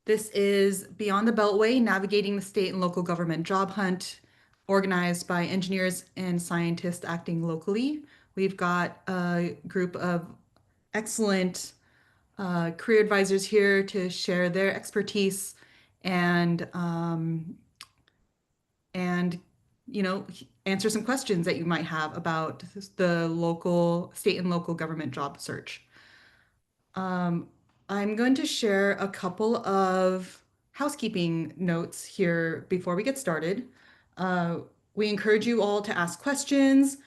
This is Beyond the Beltway, Navigating the State and Local Government Job Hunt, organized by engineers and scientists acting locally. We've got a group of excellent career advisors here to share their expertise and and you know answer some questions that you might have about the local, state and local government job search. Um, I'm going to share a couple of housekeeping notes here before we get started. Uh, we encourage you all to ask questions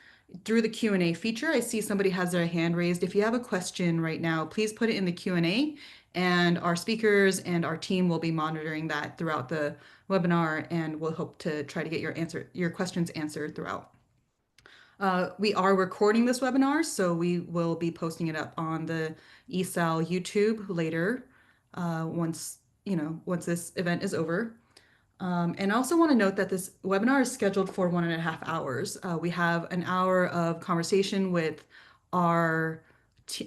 through the Q&A feature. I see somebody has their hand raised. If you have a question right now, please put it in the Q&A, and our speakers and our team will be monitoring that throughout the webinar, and we'll hope to try to get your questions answered throughout. We are recording this webinar, so we will be posting it up on the ESAL YouTube later, once this event is over. And I also want to note that this webinar is scheduled for 1.5 hours. We have an hour of conversation with our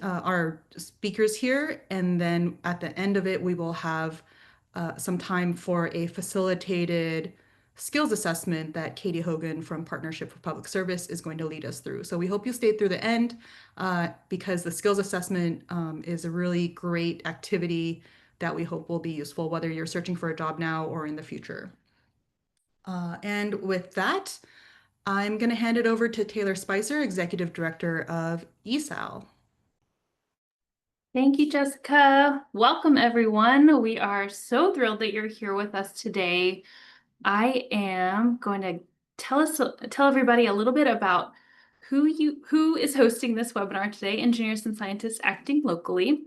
our speakers here, and then at the end of it, we will have some time for a facilitated skills assessment that Katie Hogan from Partnership for Public Service is going to lead us through. So we hope you stayed through the end because the skills assessment is a really great activity that we hope will be useful, whether you're searching for a job now or in the future. And with that, I'm going to hand it over to Taylor Spicer, Executive Director of ESAL. Thank you, Jessica. Welcome, everyone. We are so thrilled that you're here with us today. I am going to tell everybody a little bit about who is hosting this webinar today, Engineers and Scientists Acting Locally.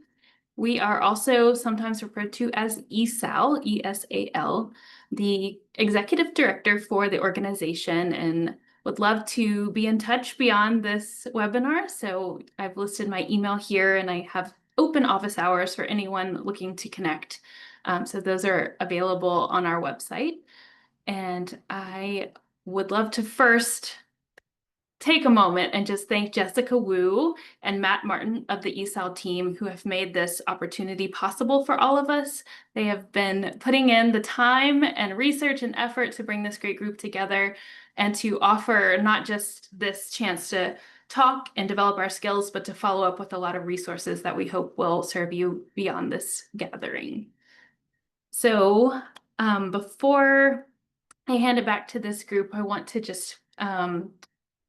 We are also sometimes referred to as ESAL, E-S-A-L, the executive director for the organization, and would love to be in touch beyond this webinar. So I've listed my email here, and I have open office hours for anyone looking to connect. So those are available on our website. And I would love to first take a moment and just thank Jessica Wu and Matt Martin of the ESAL team who have made this opportunity possible for all of us. They have been putting in the time and research and effort to bring this great group together and to offer not just this chance to talk and develop our skills, but to follow up with a lot of resources that we hope will serve you beyond this gathering. So before I hand it back to this group, I want to just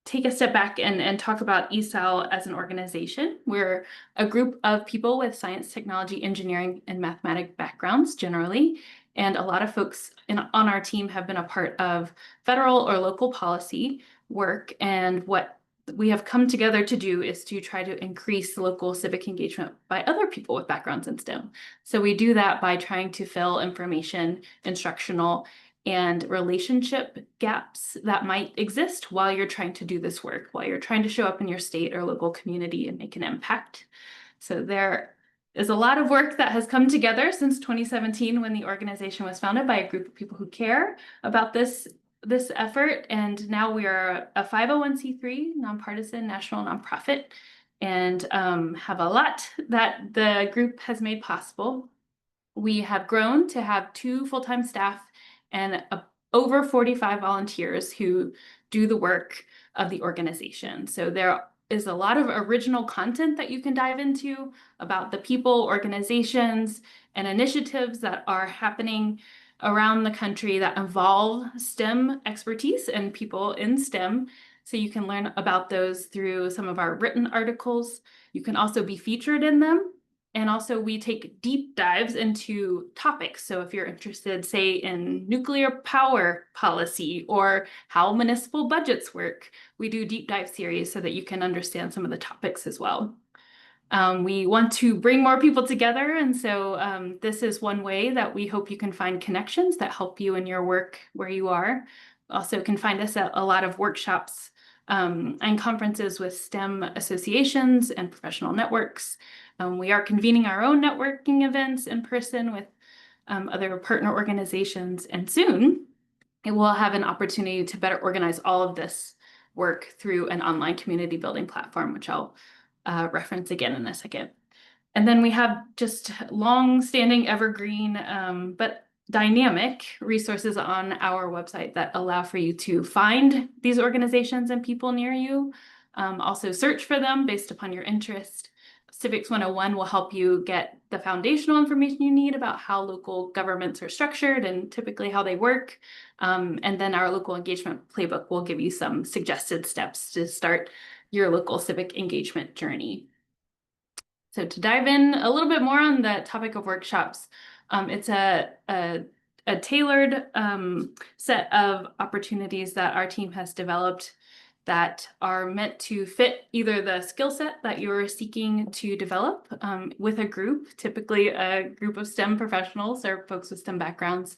take a step back and talk about ESAL as an organization. We're a group of people with science, technology, engineering, and mathematics backgrounds generally. And a lot of folks on our team have been a part of federal or local policy work. And what we have come together to do is to try to increase local civic engagement by other people with backgrounds in STEM. So we do that by trying to fill information, instructional, and relationship gaps that might exist while you're trying to do this work, while you're trying to show up in your state or local community and make an impact. So there is a lot of work that has come together since 2017 when the organization was founded by a group of people who care about this effort. And now we are a 501c3 nonpartisan national nonprofit and have a lot that the group has made possible. We have grown to have 2 full-time staff and over 45 volunteers who do the work of the organization. So there is a lot of original content that you can dive into about the people, organizations, and initiatives that are happening around the country that involve STEM expertise and people in STEM. So you can learn about those through some of our written articles. You can also be featured in them. And also we take deep dives into topics. So if you're interested, say, in nuclear power policy or how municipal budgets work, we do deep dive series so that you can understand some of the topics as well. We want to bring more people together. And so this is one way that we hope you can find connections that help you in your work where you are. Also can find us at a lot of workshops and conferences with STEM associations and professional networks. We are convening our own networking events in person with other partner organizations, and soon it will have an opportunity to better organize all of this work through an online community building platform, which I'll reference again in a second. And then we have just long-standing evergreen, but dynamic resources on our website that allow for you to find these organizations and people near you. Also search for them based upon your interest. Civics 101 will help you get the foundational information you need about how local governments are structured and typically how they work. And then our local engagement playbook will give you some suggested steps to start your local civic engagement journey. So to dive in a little bit more on the topic of workshops, it's a tailored set of opportunities that our team has developed that are meant to fit either the skill set that you're seeking to develop with a group, typically a group of STEM professionals or folks with STEM backgrounds,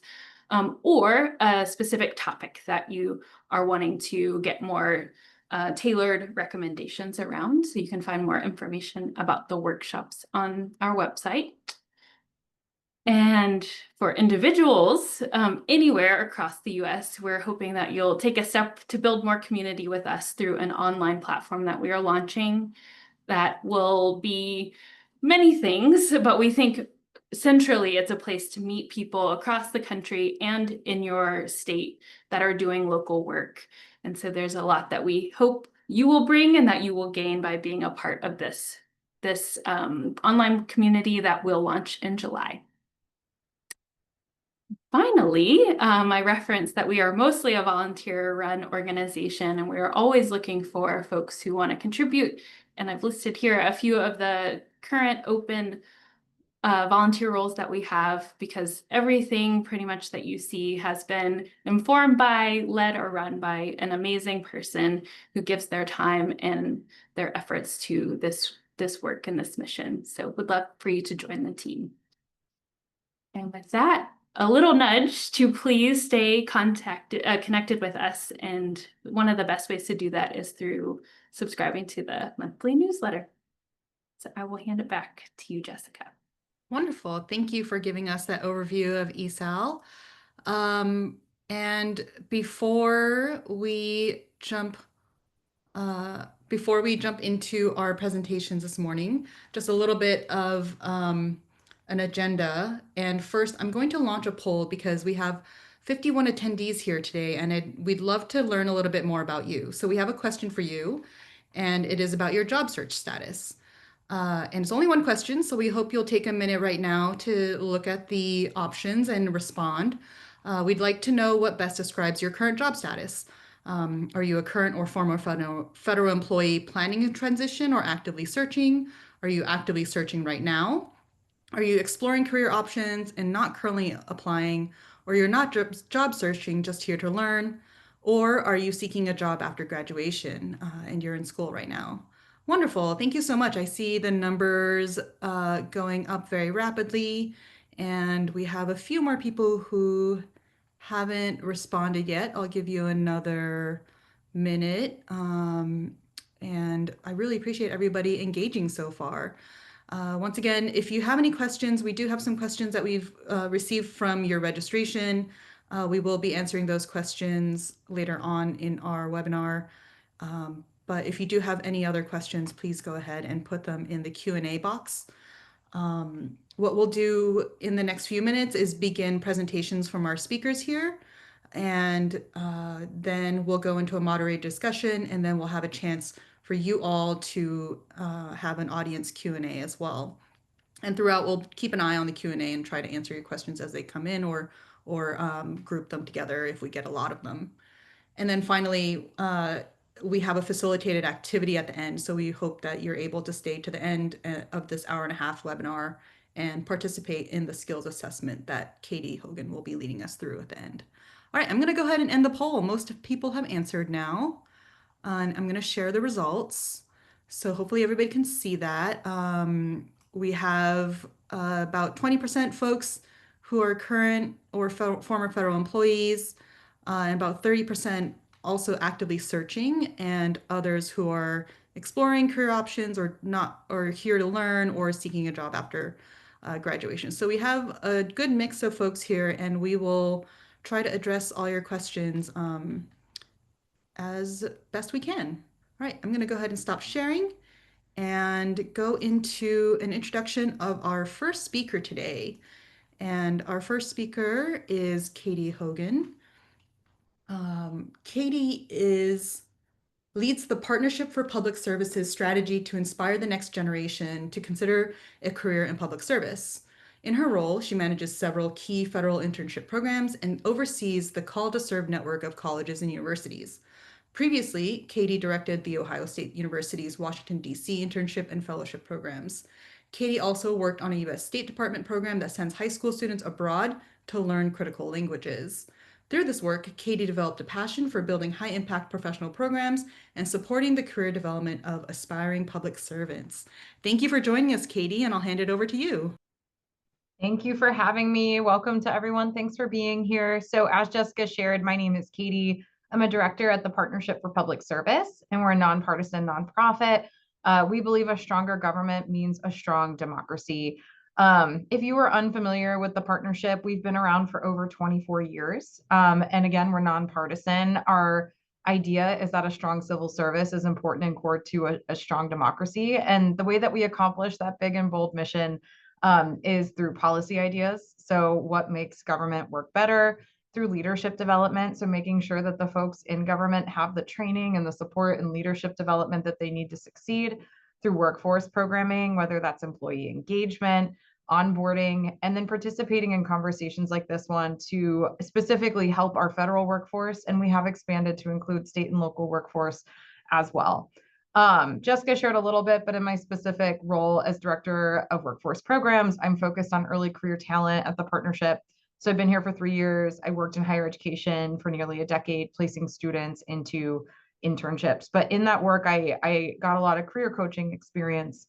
or a specific topic that you are wanting to get more tailored recommendations around. So you can find more information about the workshops on our website. And for individuals anywhere across the US, we're hoping that you'll take a step to build more community with us through an online platform that we are launching that will be many things, but we think centrally it's a place to meet people across the country and in your state that are doing local work. And so there's a lot that we hope you will bring and that you will gain by being a part of this online community that will launch in July. Finally, I referenced that we are mostly a volunteer-run organization, and we are always looking for folks who want to contribute. And I've listed here a few of the current open volunteer roles that we have, because everything pretty much that you see has been informed by, led, or run by an amazing person who gives their time and their efforts to this work and this mission. So would love for you to join the team. And with that, a little nudge to please stay connected with us. And one of the best ways to do that is through subscribing to the monthly newsletter. So I will hand it back to you, Jessica. Wonderful. Thank you for giving us that overview of ESAL. Um, and before we jump into our presentations this morning, just a little bit of an agenda. And first, I'm going to launch a poll because we have 51 attendees here today, and we'd love to learn a little bit more about you. So we have a question for you, and it is about your job search status. And it's only one question, so we hope you'll take a minute right now to look at the options and respond. We'd like to know what best describes your current job status. Are you a current or former federal employee planning a transition or actively searching? Are you actively searching right now? Are you exploring career options and not currently applying? Or you're not job searching, just here to learn? Or are you seeking a job after graduation and you're in school right now? Wonderful. Thank you so much. I see the numbers going up very rapidly, and we have a few more people who haven't responded yet. I'll give you another minute. And I really appreciate everybody engaging so far. Once again, if you have any questions, we do have some questions that we've received from your registration. We will be answering those questions later on in our webinar. But if you do have any other questions, please go ahead and put them in the Q&A box. What we'll do in the next few minutes is begin presentations from our speakers here, and then we'll go into a moderated discussion, and then we'll have a chance for you all to have an audience Q&A as well. And throughout, we'll keep an eye on the Q&A and try to answer your questions as they come in, or group them together if we get a lot of them. And then finally, we have a facilitated activity at the end. So we hope that you're able to stay to the end of this hour-and-a-half webinar and participate in the skills assessment that Katie Hogan will be leading us through at the end. All right, I'm going to go ahead and end the poll. Most people have answered now. And I'm going to share the results. So hopefully everybody can see that. We have about 20% folks who are current or former federal employees, and about 30% also actively searching, and others who are exploring career options or not, or here to learn or seeking a job after graduation. So we have a good mix of folks here, and we will try to address all your questions as best we can. All right, I'm going to go ahead and stop sharing, and go into an introduction of our first speaker today. And our first speaker is Katie Hogan. Katie leads the Partnership for Public Services strategy to inspire the next generation to consider a career in public service. In her role, she manages several key federal internship programs and oversees the Call to Serve network of colleges and universities. Previously, Katie directed the Ohio State University's Washington, D.C. internship and fellowship programs. Katie also worked on a U.S. State Department program that sends high school students abroad to learn critical languages. Through this work, Katie developed a passion for building high impact professional programs and supporting the career development of aspiring public servants. Thank you for joining us, Katie, and I'll hand it over to you. Thank you for having me. Welcome to everyone. Thanks for being here. So as Jessica shared, my name is Katie. I'm a director at the Partnership for Public Service, and we're a nonpartisan nonprofit. We believe a stronger government means a strong democracy. If you are unfamiliar with the partnership, we've been around for over 24 years. And again, we're nonpartisan. Our idea is that a strong civil service is important and core to a strong democracy. And the way that we accomplish that big and bold mission is through policy ideas. So what makes government work better? Through leadership development. So making sure that the folks in government have the training and the support and leadership development that they need to succeed. Through workforce programming, whether that's employee engagement, onboarding, and then participating in conversations like this one to specifically help our federal workforce. And we have expanded to include state and local workforce as well. Jessica shared a little bit, but in my specific role as director of workforce programs, I'm focused on early career talent at the partnership. So I've been here for 3 years. I worked in higher education for nearly a decade, placing students into internships. But in that work, I got a lot of career coaching experience.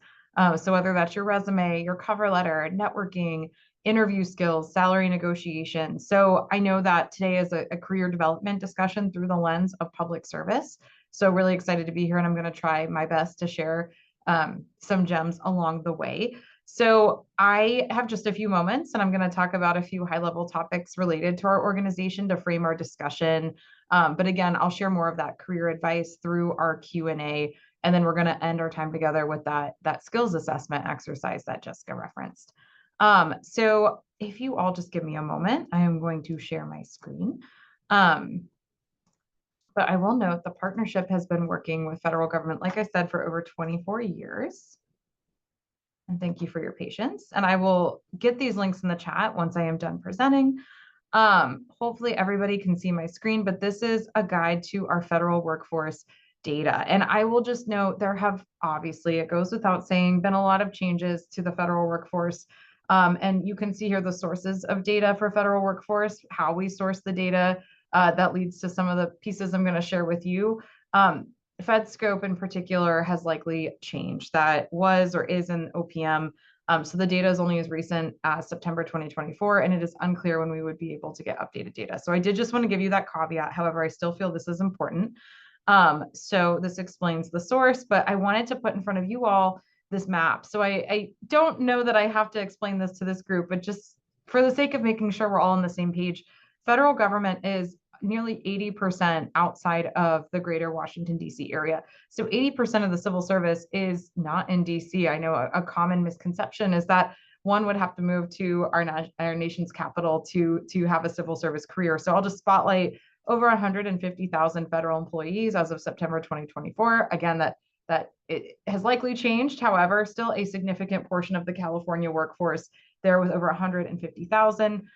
So whether that's your resume, your cover letter, networking, interview skills, salary negotiation. So I know that today is a career development discussion through the lens of public service. So really excited to be here, and I'm going to try my best to share some gems along the way. So I have just a few moments, and I'm going to talk about a few high-level topics related to our organization to frame our discussion. But again, I'll share more of that career advice through our Q&A, and then we're going to end our time together with that skills assessment exercise that Jessica referenced. So if you all just give me a moment, I am going to share my screen. But I will note the partnership has been working with federal government, like I said, for over 24 years. And thank you for your patience. And I will get these links in the chat once I am done presenting. Hopefully everybody can see my screen, but this is a guide to our federal workforce data. And I will just note there have obviously, it goes without saying, been a lot of changes to the federal workforce. And you can see here the sources of data for federal workforce, how we source the data. That leads to some of the pieces I'm going to share with you. FedScope in particular has likely changed. That was or is an OPM. So the data is only as recent as September 2024, and it is unclear when we would be able to get updated data. So I did just want to give you that caveat. However, I still feel this is important. So this explains the source, but I wanted to put in front of you all this map. So I don't know that I have to explain this to this group, but just for the sake of making sure we're all on the same page, federal government is nearly 80% outside of the greater Washington, D.C. area. So 80% of the civil service is not in D.C. I know a common misconception is that one would have to move to our nation's capital to have a civil service career. So I'll just spotlight over 150,000 federal employees as of September 2024. Again, that it has likely changed. However, still a significant portion of the California workforce there was over 150,000.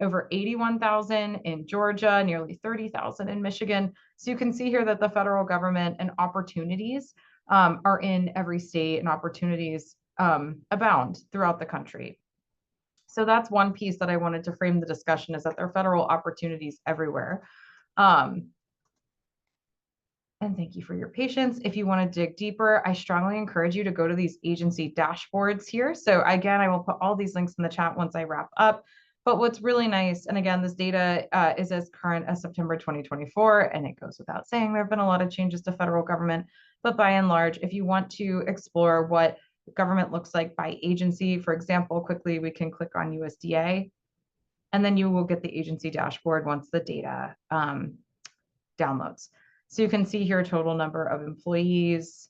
Over 81,000 in Georgia, nearly 30,000 in Michigan. So you can see here that the federal government and opportunities are in every state, and opportunities abound throughout the country. So that's one piece that I wanted to frame the discussion, is that there are federal opportunities everywhere. And thank you for your patience. If you want to dig deeper, I strongly encourage you to go to these agency dashboards here. So again, I will put all these links in the chat once I wrap up. But what's really nice, and again, this data is as current as September 2024, and it goes without saying there have been a lot of changes to federal government. But by and large, if you want to explore what government looks like by agency, for example, quickly we can click on USDA, and then you will get the agency dashboard once the data downloads. So you can see here total number of employees,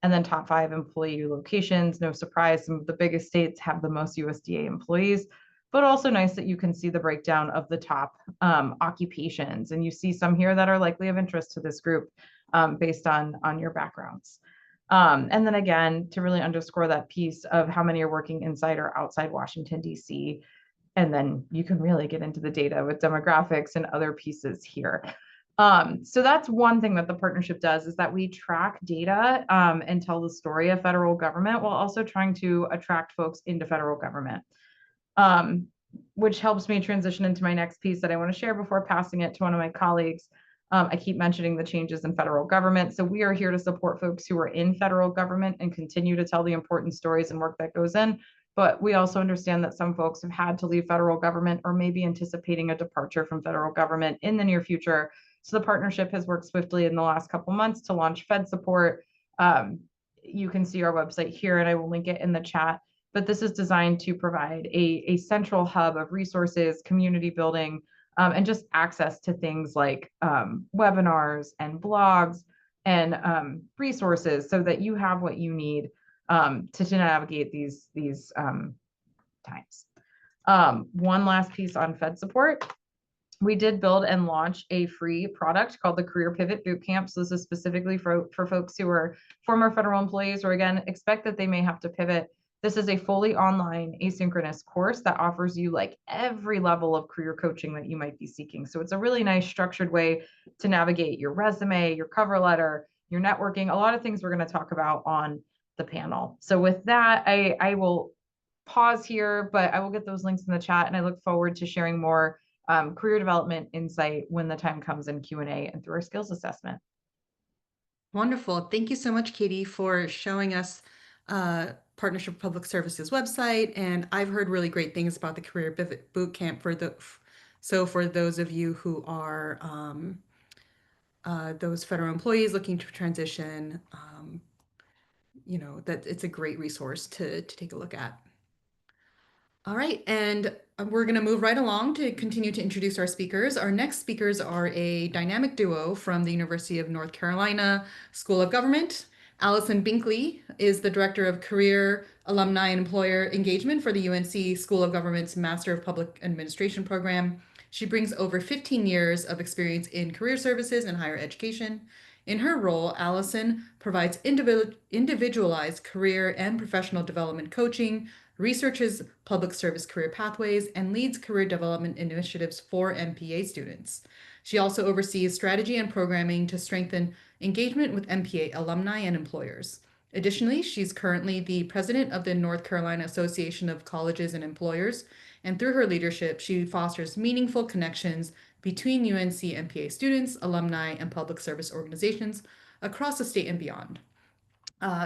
And then top 5 employee locations. No surprise, some of the biggest states have the most USDA employees, but also nice that you can see the breakdown of the top occupations. And you see some here that are likely of interest to this group based on your backgrounds. And then again, to really underscore that piece of how many are working inside or outside Washington, D.C. And then you can really get into the data with demographics and other pieces here. So that's one thing that the partnership does, is that we track data and tell the story of federal government while also trying to attract folks into federal government, which helps me transition into my next piece that I want to share before passing it to one of my colleagues. I keep mentioning the changes in federal government. So we are here to support folks who are in federal government and continue to tell the important stories and work that goes in. But we also understand that some folks have had to leave federal government or maybe anticipating a departure from federal government in the near future. So the partnership has worked swiftly in the last couple months to launch Fed support. You can see our website here, and I will link it in the chat. But this is designed to provide a central hub of resources, community building, and just access to things like webinars and blogs and resources so that you have what you need to navigate these times. One last piece on Fed support. We did build and launch a free product called the Career Pivot Bootcamp. So this is specifically for folks who are former federal employees or, again, expect that they may have to pivot. This is a fully online asynchronous course that offers you like every level of career coaching that you might be seeking. So it's a really nice structured way to navigate your resume, your cover letter, your networking, a lot of things we're going to talk about on the panel. So with that, I will pause here, but I will get those links in the chat, and I look forward to sharing more career development insight when the time comes in Q&A and through our skills assessment. Wonderful. Thank you so much, Katie, for showing us Partnership Public Services website. And I've heard really great things about the Career Pivot Bootcamp for those of you who are those federal employees looking to transition, that it's a great resource to take a look at. All right, and we're going to move right along to continue to introduce our speakers. Our next speakers are a dynamic duo from the University of North Carolina School of Government. Allison Binkley is the Director of Career, Alumni, and Employer Engagement for the UNC School of Government's Master of Public Administration program. She brings over 15 years of experience in career services and higher education. In her role, Allison provides individualized career and professional development coaching, researches public service career pathways, and leads career development initiatives for MPA students. She also oversees strategy and programming to strengthen engagement with MPA alumni and employers. Additionally, she's currently the president of the North Carolina Association of Colleges and Employers, and through her leadership, she fosters meaningful connections between UNC MPA students, alumni, and public service organizations across the state and beyond.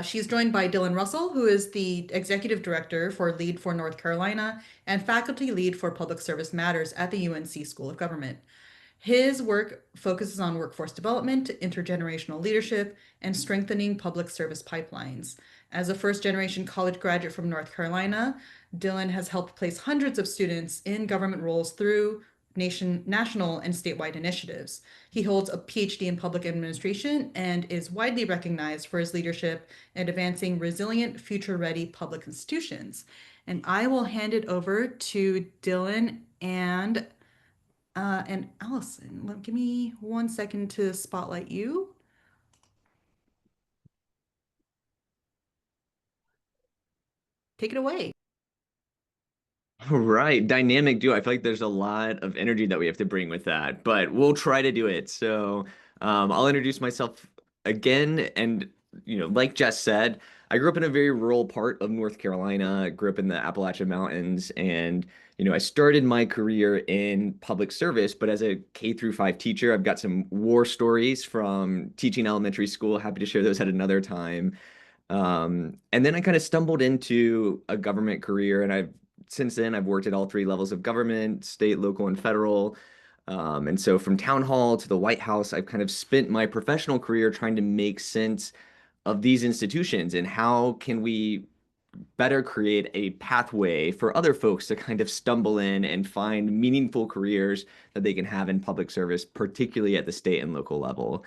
She's joined by Dylan Russell, who is the Executive Director for Lead for North Carolina and Faculty Lead for Public Service Matters at the UNC School of Government. His work focuses on workforce development, intergenerational leadership, and strengthening public service pipelines. As a first-generation college graduate from North Carolina, Dylan has helped place hundreds of students in government roles through national and statewide initiatives. He holds a PhD in public administration and is widely recognized for his leadership in advancing resilient, future-ready public institutions. And I will hand it over to Dylan and Allison. Give me 1 second to spotlight you. Take it away. All right, dynamic duo. I feel like there's a lot of energy that we have to bring with that, but we'll try to do it. So I'll introduce myself again. And, like Jess said, I grew up in a very rural part of North Carolina. I grew up in the Appalachian Mountains, and, I started my career in public service, but as a K-5 teacher, I've got some war stories from teaching elementary school. Happy to share those at another time. And then I kind of stumbled into a government career, and since then I've worked at all 3 levels of government: state, local, and federal. And so from town hall to the White House, I've kind of spent my professional career trying to make sense of these institutions and how can we better create a pathway for other folks to kind of stumble in and find meaningful careers that they can have in public service, particularly at the state and local level.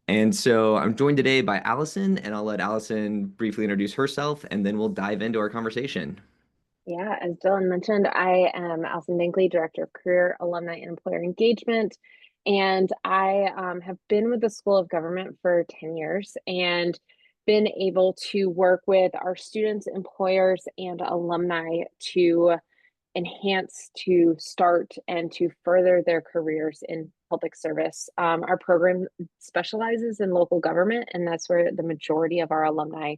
And so I'm joined today by Allison, and I'll let Allison briefly introduce herself, and then we'll dive into our conversation. Yeah, as Dylan mentioned, I am Allison Binkley, Director of Career, Alumni, and Employer Engagement. And I have been with the School of Government for 10 years and been able to work with our students, employers, and alumni to enhance, to start, and to further their careers in public service. Our program specializes in local government, and that's where the majority of our alumni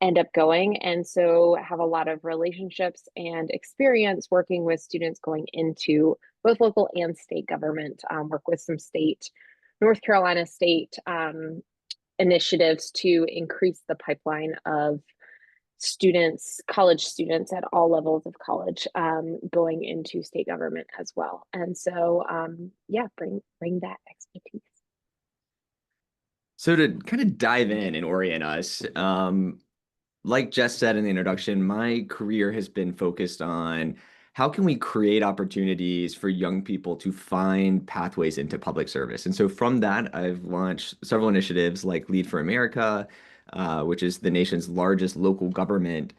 end up going. And so have a lot of relationships and experience working with students going into both local and state government, work with some state, North Carolina state initiatives to increase the pipeline of students, college students at all levels of college, going into state government as well. And so, yeah, bring that expertise. So to kind of dive in and orient us, like Jess said in the introduction, my career has been focused on how can we create opportunities for young people to find pathways into public service. And so from that, I've launched several initiatives like Lead for America, which is the nation's largest local government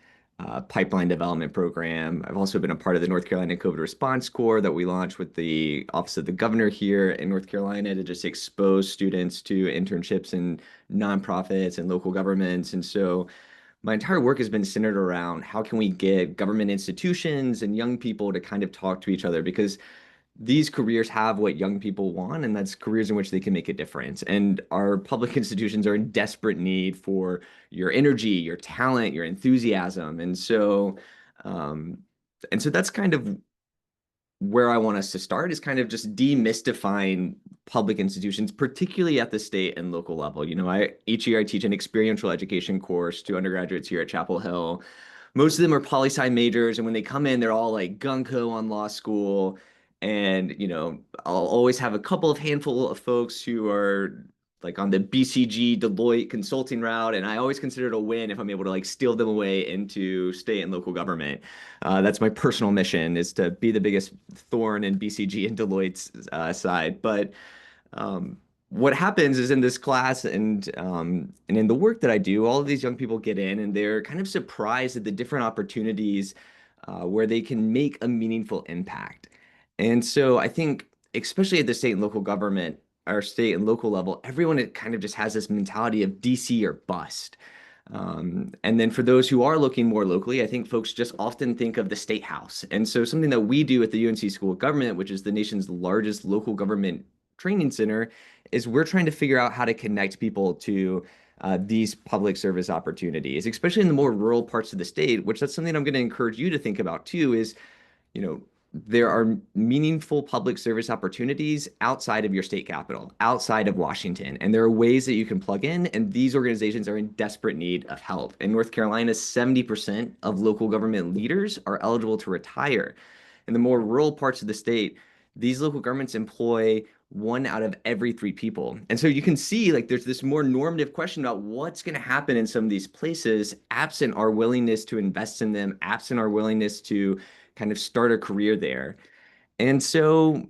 pipeline development program. I've also been a part of the North Carolina COVID Response Corps that we launched with the Office of the Governor here in North Carolina to just expose students to internships in nonprofits and local governments. And so my entire work has been centered around how can we get government institutions and young people to kind of talk to each other, because these careers have what young people want, and that's careers in which they can make a difference. And our public institutions are in desperate need for your energy, your talent, your enthusiasm. Um, and so that's kind of where I want us to start, is kind of just demystifying public institutions, particularly at the state and local level. You know, each year I teach an experiential education course to undergraduates here at Chapel Hill. Most of them are poli-sci majors, and when they come in, they're all like gung-ho on law school. And, you know, I'll always have a couple of handful of folks who are like on the BCG Deloitte consulting route, and I always consider it a win if I'm able to like steal them away into state and local government. That's my personal mission, is to be the biggest thorn in BCG and Deloitte's side. But what happens is in this class and in the work that I do, all of these young people get in and they're kind of surprised at the different opportunities where they can make a meaningful impact. And so I think, especially at the state and local government, our state and local level, everyone kind of just has this mentality of DC or bust. And then for those who are looking more locally, I think folks just often think of the state house. And so something that we do at the UNC School of Government, which is the nation's largest local government training center, is we're trying to figure out how to connect people to these public service opportunities, especially in the more rural parts of the state, which that's something I'm going to encourage you to think about too, is, you know, there are meaningful public service opportunities outside of your state capital, outside of Washington, and there are ways that you can plug in, and these organizations are in desperate need of help. In North Carolina, 70% of local government leaders are eligible to retire. In the more rural parts of the state, these local governments employ 1 out of every 3 people. And so you can see like there's this more normative question about what's going to happen in some of these places, absent our willingness to invest in them, absent our willingness to kind of start a career there. And so,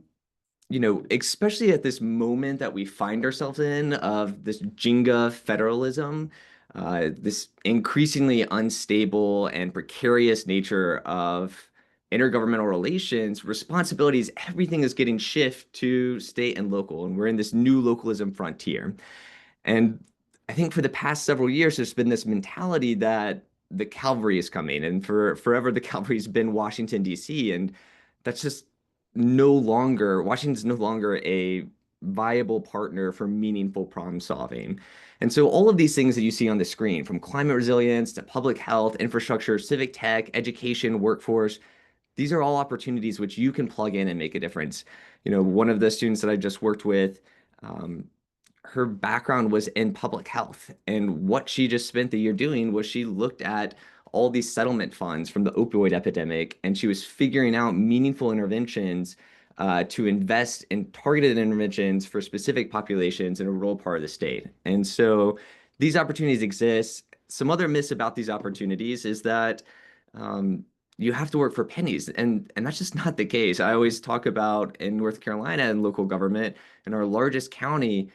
you know, especially at this moment that we find ourselves in of this Jenga federalism, this increasingly unstable and precarious nature of intergovernmental relations, responsibilities, everything is getting shift to state and local, and we're in this new localism frontier. And I think for the past several years, there's been this mentality that the cavalry is coming, and for forever the cavalry's been Washington, D.C., and that's just no longer, Washington's no longer a viable partner for meaningful problem solving. And so all of these things that you see on the screen, from climate resilience to public health, infrastructure, civic tech, education, workforce, these are all opportunities which you can plug in and make a difference. You know, one of the students that I just worked with, um, her background was in public health. And what she just spent the year doing was she looked at all these settlement funds from the opioid epidemic, and she was figuring out meaningful interventions to invest in targeted interventions for specific populations in a rural part of the state. And so these opportunities exist. Some other myths about these opportunities is that you have to work for pennies, and that's just not the case. I always talk about in North Carolina and local government, in our largest county,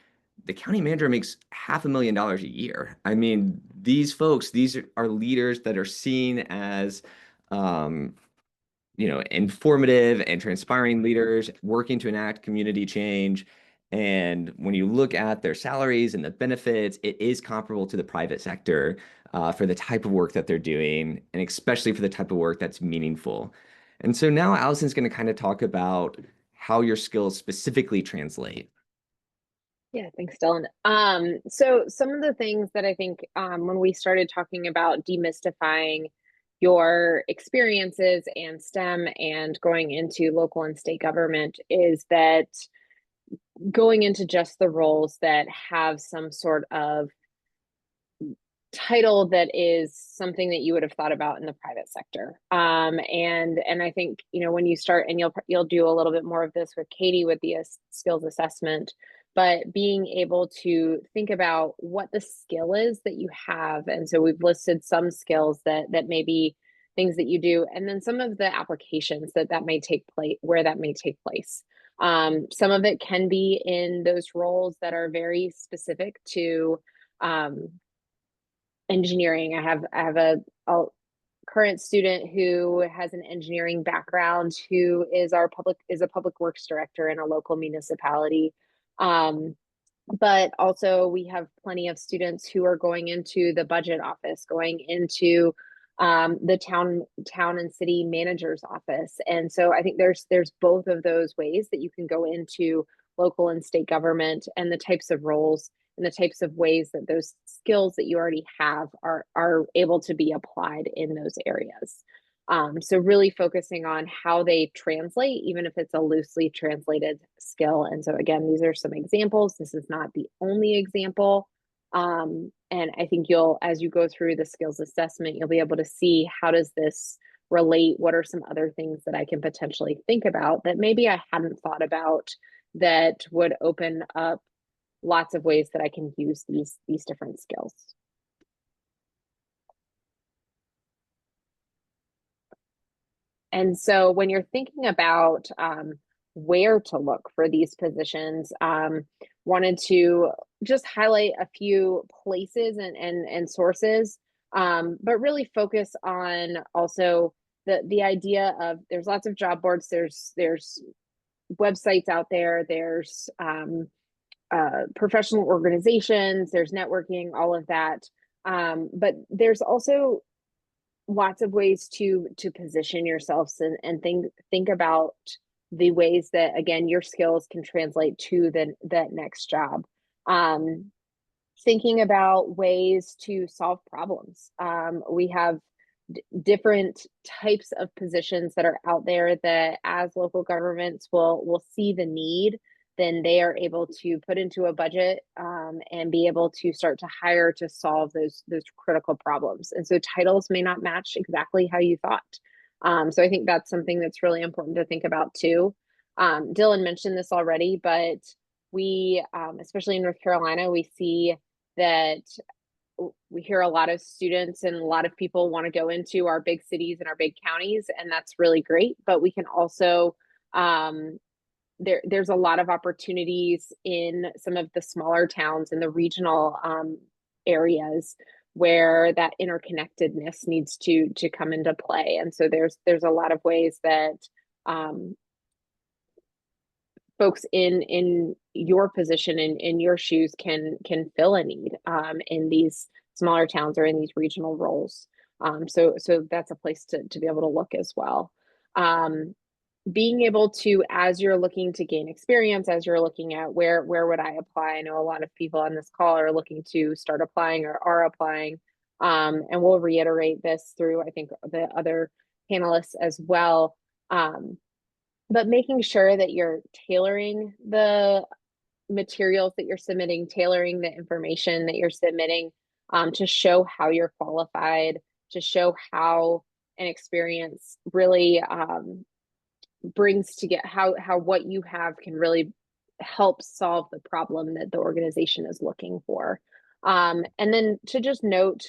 the county manager makes $500,000 a year. I mean, these folks, these are leaders that are seen as, um, informative and transpiring leaders working to enact community change. And when you look at their salaries and the benefits, it is comparable to the private sector for the type of work that they're doing, and especially for the type of work that's meaningful. And so now Allison's going to kind of talk about how your skills specifically translate. Yeah, thanks, Dylan. So some of the things that I think when we started talking about demystifying your experiences and STEM and going into local and state government is that going into just the roles that have some sort of title that is something that you would have thought about in the private sector. And I think, when you start, and you'll do a little bit more of this with Katie with the skills assessment, but being able to think about what the skill is that you have. And so we've listed some skills that may be things that you do, and then some of the applications that may take place, where that may take place. Some of it can be in those roles that are very specific to engineering. I have a current student who has an engineering background who is a public works director in a local municipality. But also we have plenty of students who are going into the budget office, going into the town and city manager's office. And so I think there's both of those ways that you can go into local and state government, and the types of roles and the types of ways that those skills that you already have are able to be applied in those areas. So really focusing on how they translate, even if it's a loosely translated skill. And so again, these are some examples. This is not the only example. And I think as you go through the skills assessment, you'll be able to see, how does this relate? What are some other things that I can potentially think about that maybe I hadn't thought about, that would open up lots of ways that I can use these different skills. And so when you're thinking about where to look for these positions, wanted to just highlight a few places and sources, but really focus on also the idea of, there's lots of job boards, there's websites out there, there's professional organizations, there's networking, all of that. But there's also lots of ways to position yourselves and think about the ways that, again, your skills can translate to that next job. Thinking about ways to solve problems. We have different types of positions that are out there that, as local governments will see the need, then they are able to put into a budget and be able to start to hire to solve those critical problems. And so titles may not match exactly how you thought. So I think that's something that's really important to think about too. Dylan mentioned this already, but we, especially in North Carolina, we see that we hear a lot of students and a lot of people want to go into our big cities and our big counties, and that's really great. But we can also, there's a lot of opportunities in some of the smaller towns in the regional areas where that interconnectedness needs to come into play. And so there's a lot of ways that folks in your position, in your shoes, can fill a need in these smaller towns or in these regional roles. So that's a place to be able to look as well. Being able to, as you're looking to gain experience, as you're looking at where would I apply? I know a lot of people on this call are looking to start applying or are applying. And we'll reiterate this through, I think, the other panelists as well. But making sure that you're tailoring the materials that you're submitting, tailoring the information that you're submitting to show how you're qualified, to show how an experience really brings to get how what you have can really help solve the problem that the organization is looking for. And then to just note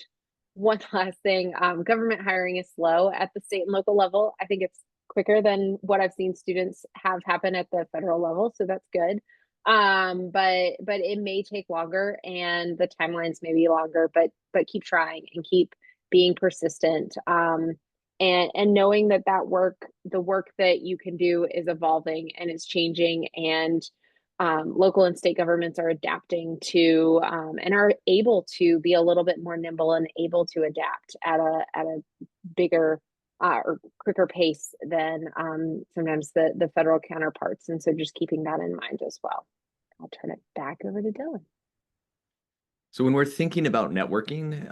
one last thing, government hiring is slow at the state and local level. I think it's quicker than what I've seen students have happen at the federal level, so that's good. But it may take longer and the timelines may be longer, but keep trying and keep being persistent. And knowing that the work that you can do is evolving and it's changing, and local and state governments are adapting to and are able to be a little bit more nimble and able to adapt at a bigger or quicker pace than sometimes the federal counterparts. And so just keeping that in mind as well. I'll turn it back over to Dylan. So when we're thinking about networking,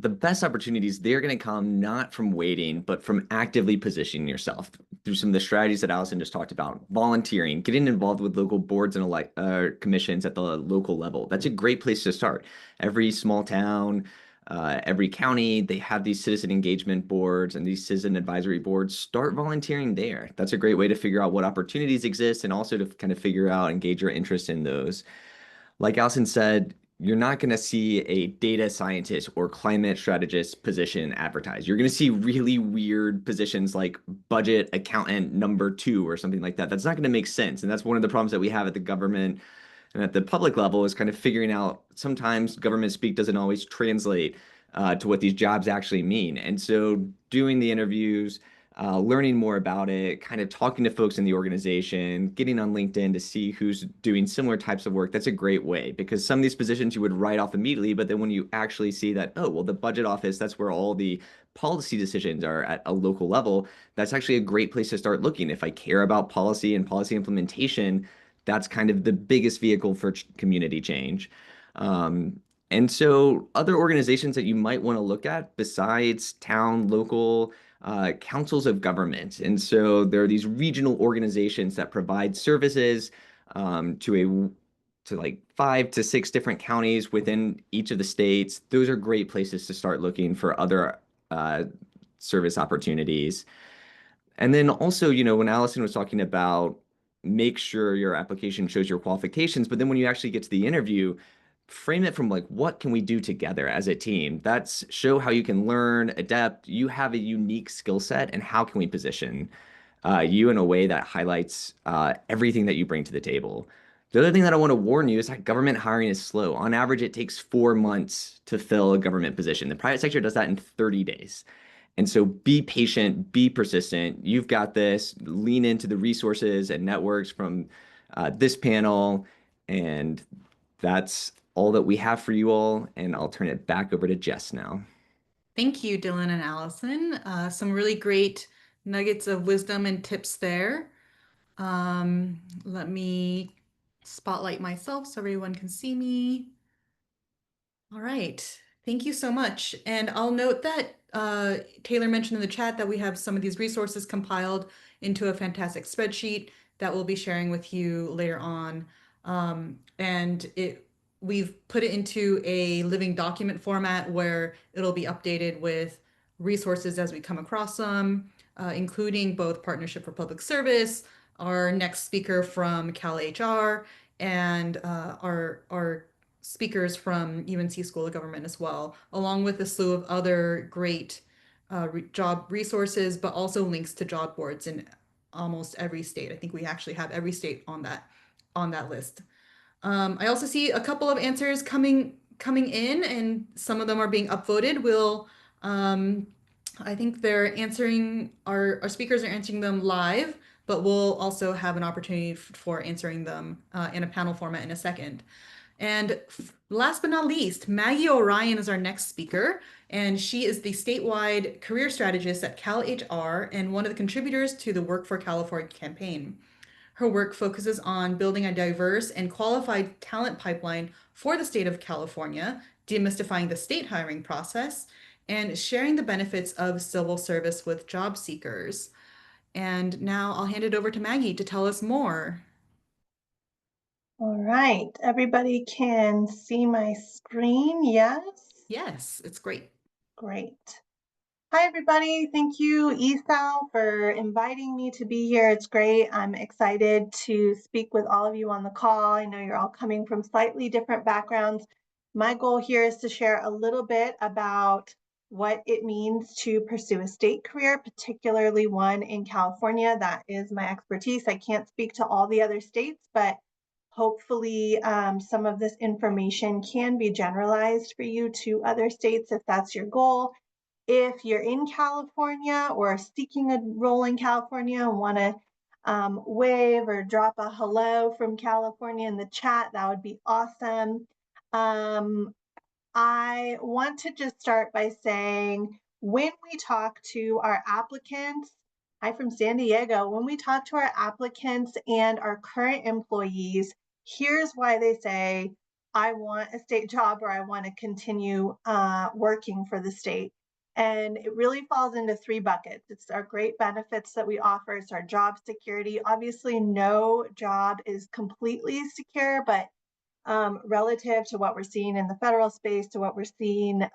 the best opportunities, they're going to come not from waiting, but from actively positioning yourself through some of the strategies that Allison just talked about. Volunteering, getting involved with local boards and commissions at the local level. That's a great place to start. Every small town, every county, they have these citizen engagement boards and these citizen advisory boards. Start volunteering there. That's a great way to figure out what opportunities exist and also to kind of figure out and gauge your interest in those. Like Allison said, you're not going to see a data scientist or climate strategist position advertised. You're going to see really weird positions like budget accountant number 2 or something like that. That's not going to make sense. And that's one of the problems that we have at the government and at the public level, is kind of figuring out sometimes government speak doesn't always translate to what these jobs actually mean. And so doing the interviews, learning more about it, kind of talking to folks in the organization, getting on LinkedIn to see who's doing similar types of work. That's a great way, because some of these positions you would write off immediately, but then when you actually see that, oh, well, the budget office, that's where all the policy decisions are at a local level, that's actually a great place to start looking. If I care about policy and policy implementation, that's kind of the biggest vehicle for community change. And so other organizations that you might want to look at besides town, local, councils of government. And so there are these regional organizations that provide services to like 5 to 6 different counties within each of the states. Those are great places to start looking for other service opportunities. And then also, when Allison was talking about make sure your application shows your qualifications, but then when you actually get to the interview, frame it from like, what can we do together as a team? That's show how you can learn, adapt. You have a unique skill set, and how can we position you in a way that highlights everything that you bring to the table. The other thing that I want to warn you is that government hiring is slow. On average, it takes 4 months to fill a government position. The private sector does that in 30 days. And so be patient, be persistent. You've got this. Lean into the resources and networks from this panel. And that's all that we have for you all. And I'll turn it back over to Jess now. Thank you, Dylan and Allison. Some really great nuggets of wisdom and tips there. Let me spotlight myself so everyone can see me. All right. Thank you so much. And I'll note that Taylor mentioned in the chat that we have some of these resources compiled into a fantastic spreadsheet that we'll be sharing with you later on. And we've put it into a living document format where it'll be updated with resources as we come across them, including both Partnership for Public Service, our next speaker from Cal HR, and our speakers from UNC School of Government as well, along with a slew of other great job resources, but also links to job boards in almost every state. I think we actually have every state on that list. I also see a couple of answers coming in, and some of them are being upvoted. I think they're answering our speakers are answering them live, but we'll also have an opportunity for answering them in a panel format in a second. And last but not least, Maggie Orion is our next speaker, and she is the statewide career strategist at Cal HR and one of the contributors to the Work for California campaign. Her work focuses on building a diverse and qualified talent pipeline for the state of California, demystifying the state hiring process, and sharing the benefits of civil service with job seekers. And now I'll hand it over to Maggie to tell us more. All right, everybody can see my screen, yes? Yes, it's great. Great. Hi, everybody. Thank you, ESAL, for inviting me to be here. It's great. I'm excited to speak with all of you on the call. I know you're all coming from slightly different backgrounds. My goal here is to share a little bit about what it means to pursue a state career, particularly one in California. That is my expertise. I can't speak to all the other states, but Hopefully, some of this information can be generalized for you to other states if that's your goal. If you're in California or seeking a role in California and want to wave or drop a hello from California in the chat, that would be awesome. I want to just start by saying when we talk to our applicants, hi from San Diego, when we talk to our applicants and our current employees, here's why they say, I want a state job or I want to continue working for the state. And it really falls into three buckets. It's our great benefits that we offer. It's our job security. Obviously, no job is completely secure, but relative to what we're seeing in the federal space, to what we're seeing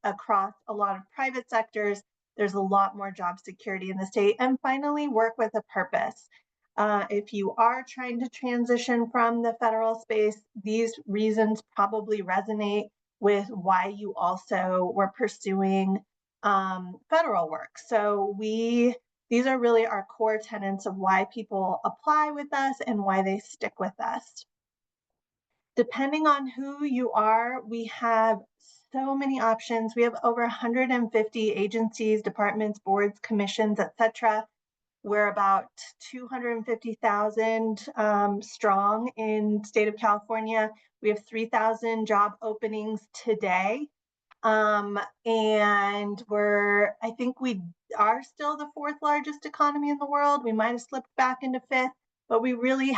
across a lot of private sectors, there's a lot more job security in the state. And finally, work with a purpose. If you are trying to transition from the federal space, these reasons probably resonate with why you also were pursuing federal work. So these are really our core tenets of why people apply with us and why they stick with us. Depending on who you are, we have so many options. We have over 150 agencies, departments, boards, commissions, etc. We're about 250,000 strong in state of California. We have 3,000 job openings today. And I think we are still the fourth largest economy in the world. We might have slipped back into fifth, but we really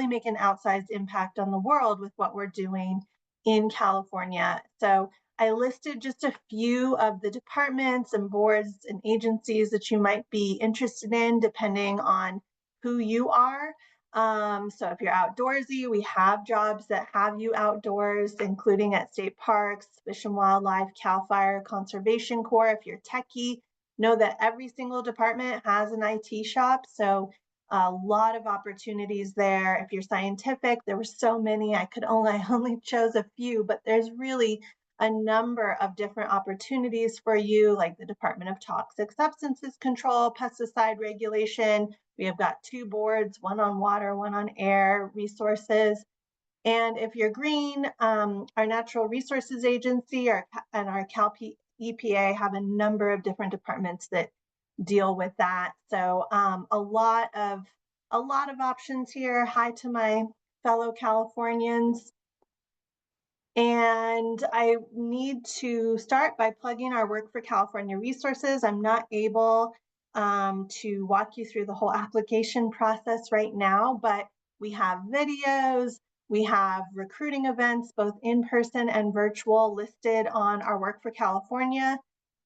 make an outsized impact on the world with what we're doing in California. So I listed just a few of the departments and boards and agencies that you might be interested in, depending on who you are. So if you're outdoorsy, we have jobs that have you outdoors, including at state parks, Fish and Wildlife, CAL FIRE, Conservation Corps. If you're techie, know that every single department has an IT shop. So a lot of opportunities there. If you're scientific, there were so many, I only chose a few, but there's really a number of different opportunities for you, like the Department of Toxic Substances Control, Pesticide Regulation. We have got two boards, one on water, one on air resources. And if you're green, our Natural Resources Agency and our Cal EPA have a number of different departments that deal with that. So a lot of options here. Hi to my fellow Californians. And I need to start by plugging our Work for California resources. I'm not able to walk you through the whole application process right now, but we have videos, we have recruiting events, both in person and virtual, listed on our Work for California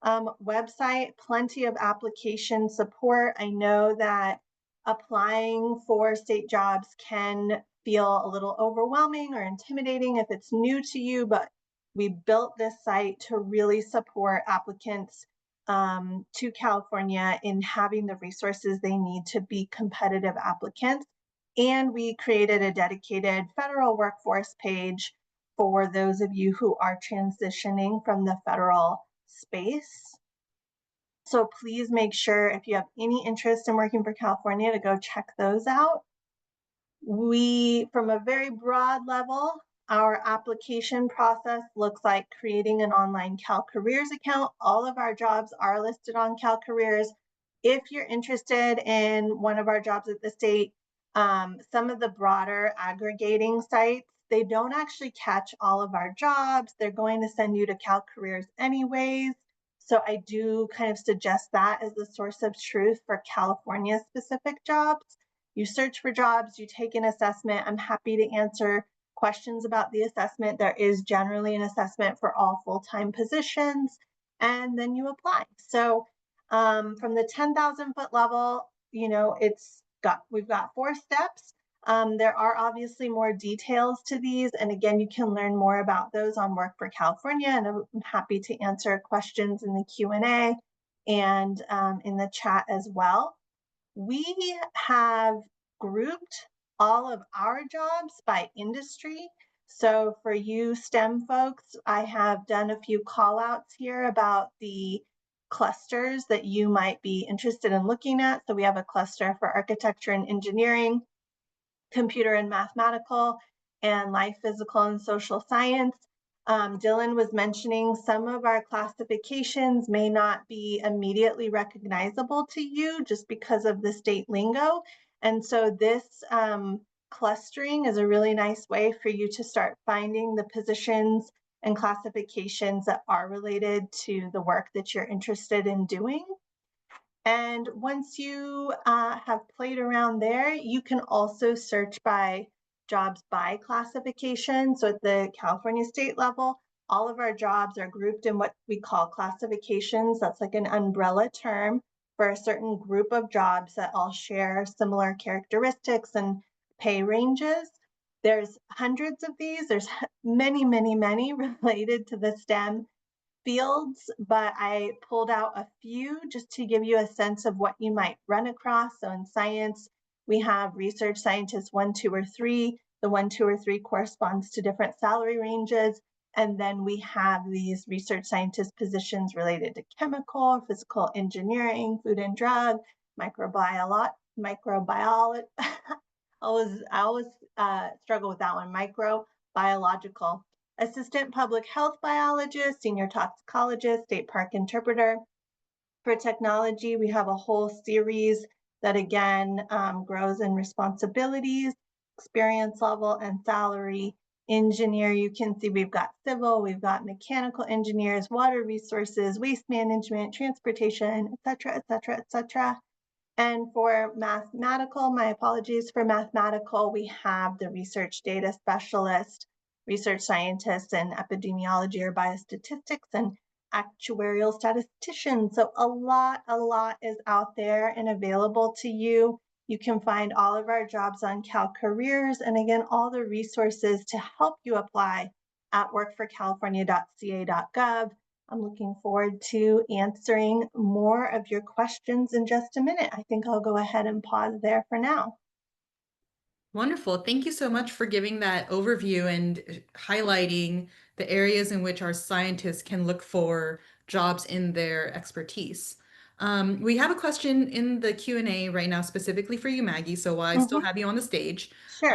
website, plenty of application support. I know that applying for state jobs can feel a little overwhelming or intimidating if it's new to you, but we built this site to really support applicants to California in having the resources they need to be competitive applicants. And we created a dedicated federal workforce page for those of you who are transitioning from the federal space. So please make sure, if you have any interest in working for California, to go check those out. From a very broad level, our application process looks like creating an online CalCareers account. All of our jobs are listed on CalCareers. If you're interested in one of our jobs at the state, some of the broader aggregating sites, they don't actually catch all of our jobs. They're going to send you to CalCareers anyways. So I do kind of suggest that as the source of truth for California specific jobs. You search for jobs, you take an assessment. I'm happy to answer questions about the assessment. There is generally an assessment for all full-time positions, and then you apply. So from the 10,000 foot level, we've got 4 steps. There are obviously more details to these, and again, you can learn more about those on Work for California, and I'm happy to answer questions in the Q&A and in the chat as well. We have grouped all of our jobs by industry. So for you STEM folks, I have done a few call outs here about the clusters that you might be interested in looking at. So we have a cluster for architecture and engineering, computer and mathematical, and life, physical, and social science. Dylan was mentioning some of our classifications may not be immediately recognizable to you just because of the state lingo. And so this clustering is a really nice way for you to start finding the positions and classifications that are related to the work that you're interested in doing. And once you have played around there, you can also search by jobs by classification. So at the California state level, all of our jobs are grouped in what we call classifications. That's like an umbrella term for a certain group of jobs that all share similar characteristics and pay ranges. There's hundreds of these. There's many, many, many related to the STEM fields, but I pulled out a few just to give you a sense of what you might run across. So in science, we have research scientists 1, 2, or 3. The 1, 2, or 3 corresponds to different salary ranges. And then we have these research scientist positions related to chemical, physical engineering, food and drug, microbiology. I always struggle with that one, microbiological, assistant public health biologist, senior toxicologist, state park interpreter. For technology, we have a whole series that again grows in responsibilities, experience level, and salary. Engineer, you can see we've got civil, we've got mechanical engineers, water resources, waste management, transportation, et cetera, et cetera, et cetera. And for mathematical, my apologies, for mathematical, we have the research data specialist, research scientists in epidemiology or biostatistics, and actuarial statistician. So a lot is out there and available to you. You can find all of our jobs on Cal Careers, and again, all the resources to help you apply at workforcalifornia.ca.gov. I'm looking forward to answering more of your questions in just a minute. I think I'll go ahead and pause there for now. Wonderful. Thank you so much for giving that overview and highlighting the areas in which our scientists can look for jobs in their expertise. We have a question in the Q&A right now specifically for you, Maggie, so while I still have you on the stage. Sure.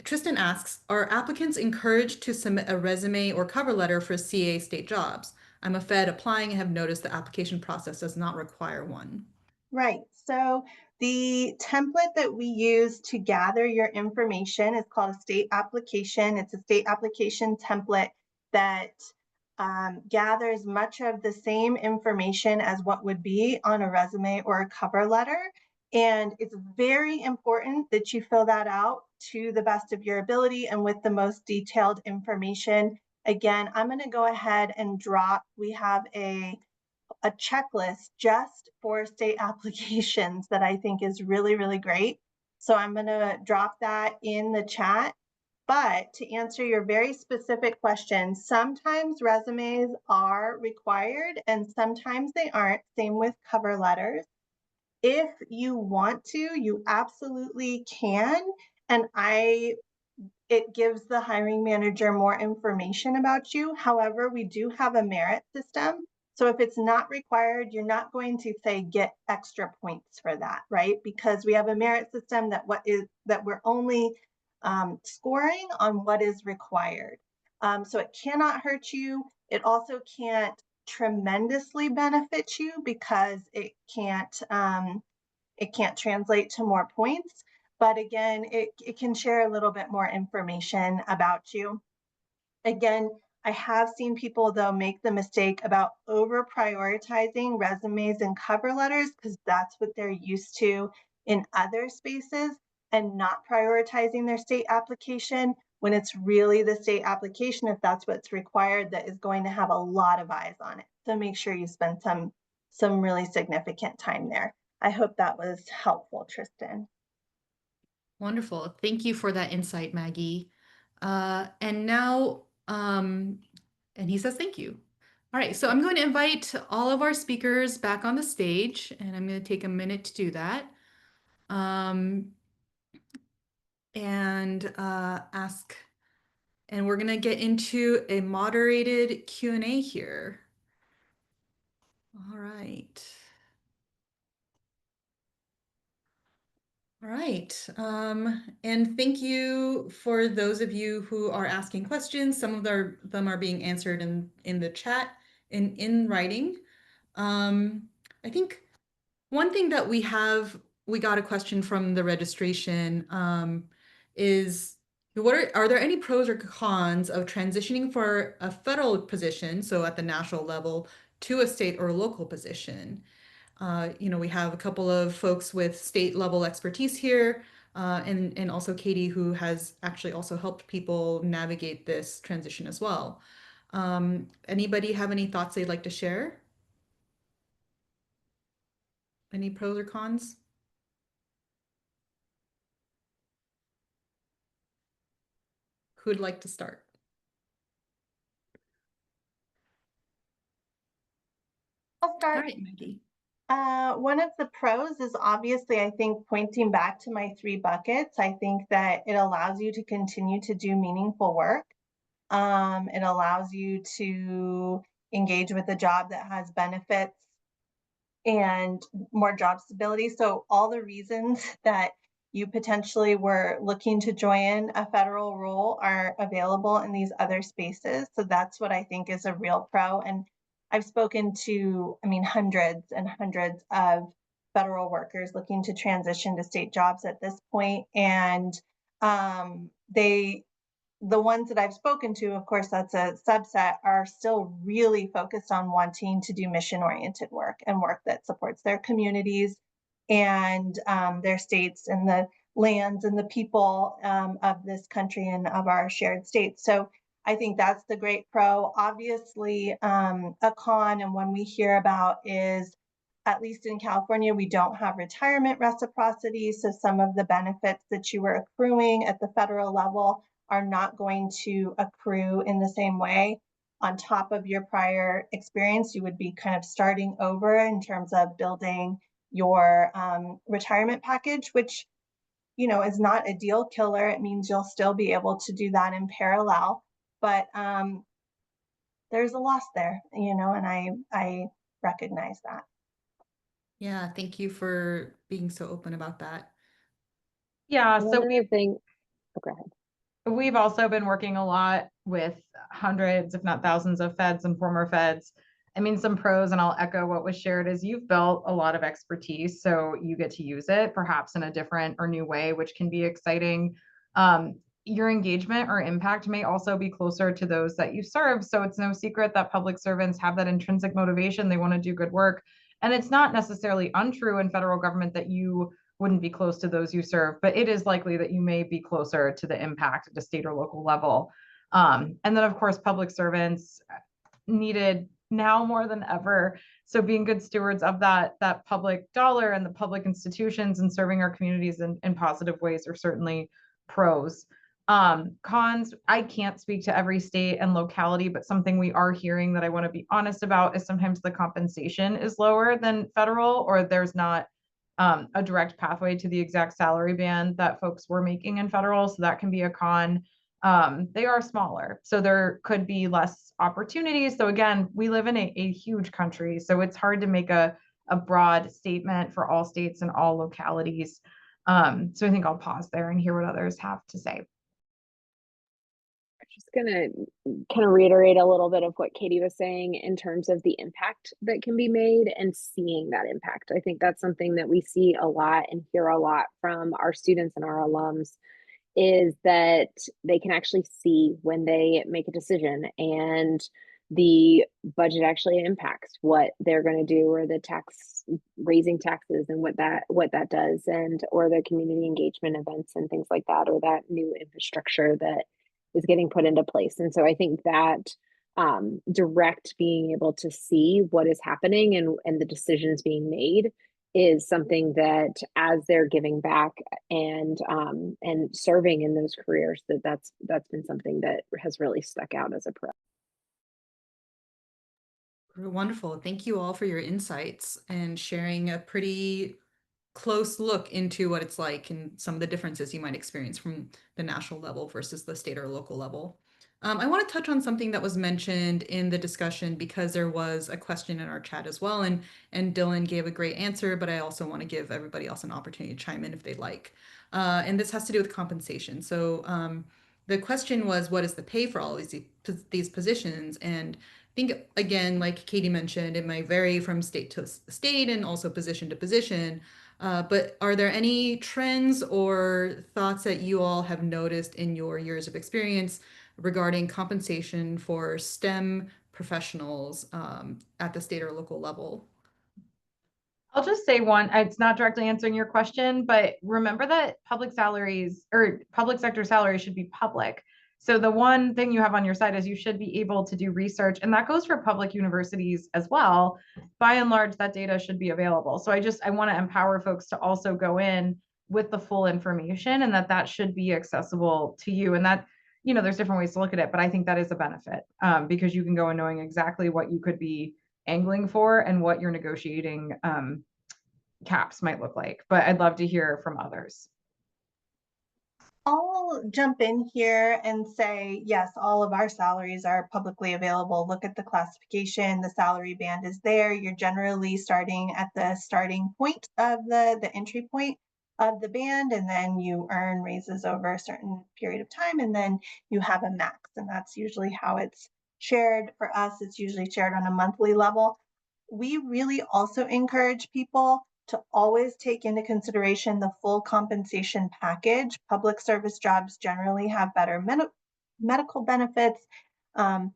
Tristan asks, are applicants encouraged to submit a resume or cover letter for CA state jobs? I'm a Fed applying and have noticed the application process does not require one. Right. So the template that we use to gather your information is called a state application. It's a state application template that gathers much of the same information as what would be on a resume or a cover letter. And it's very important that you fill that out to the best of your ability and with the most detailed information. Again, I'm going to go ahead and drop, we have a checklist just for state applications that I think is really, really great. So I'm going to drop that in the chat. But to answer your very specific question, sometimes resumes are required and sometimes they aren't. Same with cover letters. If you want to, you absolutely can. And it gives the hiring manager more information about you. However, we do have a merit system. So if it's not required, you're not going to say get extra points for that, right? Because we have a merit system that we're only scoring on what is required. So it cannot hurt you. It also can't tremendously benefit you because it can't translate to more points. But again, it can share a little bit more information about you. Again, I have seen people though make the mistake about over prioritizing resumes and cover letters because that's what they're used to in other spaces and not prioritizing their state application when it's really the state application, if that's what's required, that is going to have a lot of eyes on it. So make sure you spend some really significant time there. I hope that was helpful, Tristan. Wonderful. Thank you for that insight, Maggie. And now, and he says thank you. All right, so I'm going to invite all of our speakers back on the stage, and I'm going to take a minute to do that. And ask, and we're going to get into a moderated Q&A here. All right. All right. And thank you for those of you who are asking questions. Some of them are being answered in the chat in writing. I think one thing that we got a question from the registration is are there any pros or cons of transitioning for a federal position, so at the national level, to a state or local position? We have a couple of folks with state level expertise here, and also Katie, who has actually also helped people navigate this transition as well. Anybody have any thoughts they'd like to share? Any pros or cons? Who'd like to start? I'll All start. right, Maggie. One of the pros is obviously, I think, pointing back to my 3 buckets. I think that it allows you to continue to do meaningful work. It allows you to engage with a job that has benefits and more job stability. So all the reasons that you potentially were looking to join a federal role are available in these other spaces. So that's what I think is a real pro. And I've spoken to, hundreds and hundreds of federal workers looking to transition to state jobs at this point. And the ones that I've spoken to, of course, that's a subset, are still really focused on wanting to do mission-oriented work and work that supports their communities and their states and the lands and the people of this country and of our shared states. So I think that's the great pro. Obviously, a con and one we hear about is, at least in California, we don't have retirement reciprocity. So some of the benefits that you were accruing at the federal level are not going to accrue in the same way. On top of your prior experience, you would be kind of starting over in terms of building your retirement package, which is not a deal killer. It means you'll still be able to do that in parallel, but there's a loss there, and I recognize that. Yeah, thank you for being so open about that. Yeah, One so other thing, oh, go ahead. we've also been working a lot with hundreds, if not thousands, of feds and former feds. Some pros, and I'll echo what was shared, is you've built a lot of expertise, so you get to use it perhaps in a different or new way, which can be exciting. Your engagement or impact may also be closer to those that you serve. So it's no secret that public servants have that intrinsic motivation. They want to do good work. And it's not necessarily untrue in federal government that you wouldn't be close to those you serve, but it is likely that you may be closer to the impact at a state or local level. And then, of course, public servants needed now more than ever. So being good stewards of that public dollar and the public institutions and serving our communities in positive ways are certainly pros. Cons, I can't speak to every state and locality, but something we are hearing that I want to be honest about is sometimes the compensation is lower than federal, or there's not a direct pathway to the exact salary band that folks were making in federal. So that can be a con. They are smaller, so there could be less opportunities. So again, we live in a huge country, so it's hard to make a broad statement for all states and all localities. So I think I'll pause there and hear what others have to say. Just gonna kind of reiterate a little bit of what Katie was saying in terms of the impact that can be made and seeing that impact. I think that's something that we see a lot and hear a lot from our students and our alums, is that they can actually see when they make a decision and the budget actually impacts what they're going to do, or the raising taxes and what that does, and or the community engagement events and things like that, or that new infrastructure that is getting put into place. And so I think that direct being able to see what is happening and the decisions being made is something that, as they're giving back and serving in those careers, that's been something that has really stuck out as a pro. Wonderful. Thank you all for your insights and sharing a pretty close look into what it's like and some of the differences you might experience from the national level versus the state or local level. I want to touch on something that was mentioned in the discussion because there was a question in our chat as well, and Dylan gave a great answer, but I also want to give everybody else an opportunity to chime in if they'd like. And this has to do with compensation. So the question was, what is the pay for all of these positions? And I think, again, like Katie mentioned, it might vary from state to state and also position to position. But are there any trends or thoughts that you all have noticed in your years of experience regarding compensation for STEM professionals at the state or local level? I'll just say one, it's not directly answering your question, but remember that public salaries or public sector salaries should be public. So the one thing you have on your side is you should be able to do research, and that goes for public universities as well. By and large, that data should be available. So I want to empower folks to also go in with the full information, and that should be accessible to you. And that, there's different ways to look at it, but I think that is a benefit because you can go in knowing exactly what you could be angling for and what you're negotiating caps might look like. But I'd love to hear from others. I'll jump in here and say, yes, all of our salaries are publicly available. Look at the classification, the salary band is there. You're generally starting at the starting point of the entry point of the band, and then you earn raises over a certain period of time, and then you have a max, and that's usually how it's shared. For us, it's usually shared on a monthly level. We really also encourage people to always take into consideration the full compensation package. Public service jobs generally have better medical benefits,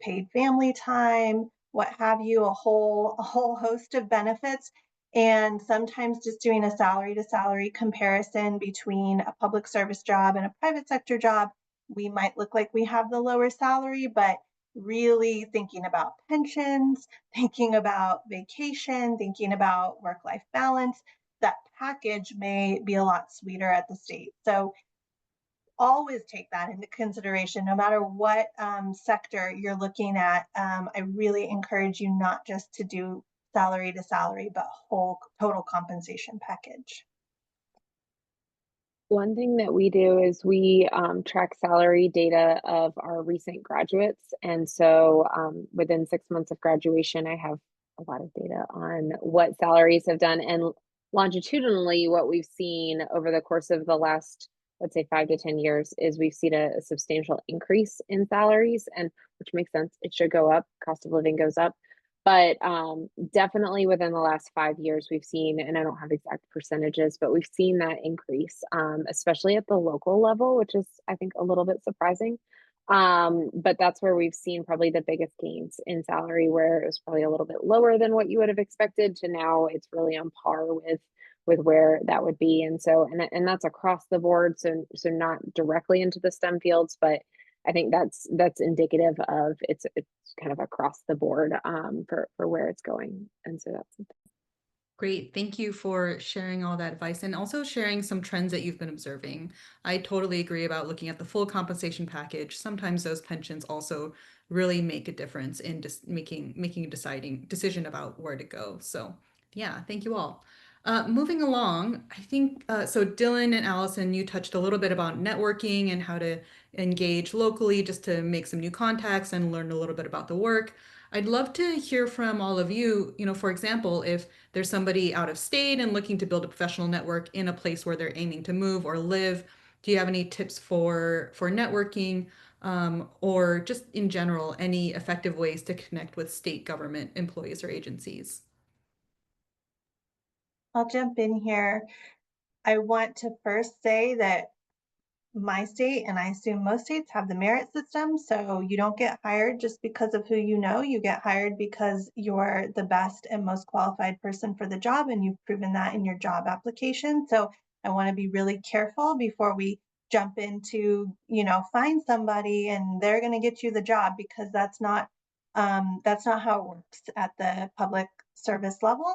paid family time, what have you, a whole host of benefits. And sometimes just doing a salary to salary comparison between a public service job and a private sector job, we might look like we have the lower salary, but really thinking about pensions, thinking about vacation, thinking about work-life balance, that package may be a lot sweeter at the state. So always take that into consideration, no matter what sector you're looking at. I really encourage you not just to do salary to salary, but whole total compensation package. One thing that we do is we track salary data of our recent graduates. And so within 6 months of graduation, I have a lot of data on what salaries have done. And longitudinally, what we've seen over the course of the last, let's say, 5 to 10 years is we've seen a substantial increase in salaries, and which makes sense. It should go up. Cost of living goes up. But definitely within the last 5 years, we've seen, and I don't have exact percentages, but we've seen that increase, especially at the local level, which is, I think, a little bit surprising. But that's where we've seen probably the biggest gains in salary, where it was probably a little bit lower than what you would have expected to now it's really on par with where that would be. And so, and that's across the board. So not directly into the STEM fields, but I think that's indicative of it's kind of across the board for where it's going. And so that's Great. Thank you for sharing all that advice and also sharing some trends that you've been observing. I totally agree about looking at the full compensation package. Sometimes those pensions also really make a difference in just making a decision about where to go. So yeah, thank you all. Moving along, I think so Dylan and Allison, you touched a little bit about networking and how to engage locally just to make some new contacts and learn a little bit about the work. I'd love to hear from all of you, for example, if there's somebody out of state and looking to build a professional network in a place where they're aiming to move or live. Do you have any tips for networking, or just in general, any effective ways to connect with state government employees or agencies? I'll jump in here. I want to first say that my state, and I assume most states, have the merit system. So you don't get hired just because of who you know. You get hired because you're the best and most qualified person for the job, and you've proven that in your job application. So I want to be really careful before we jump into, find somebody and they're going to get you the job, because that's not how it works at the public service level.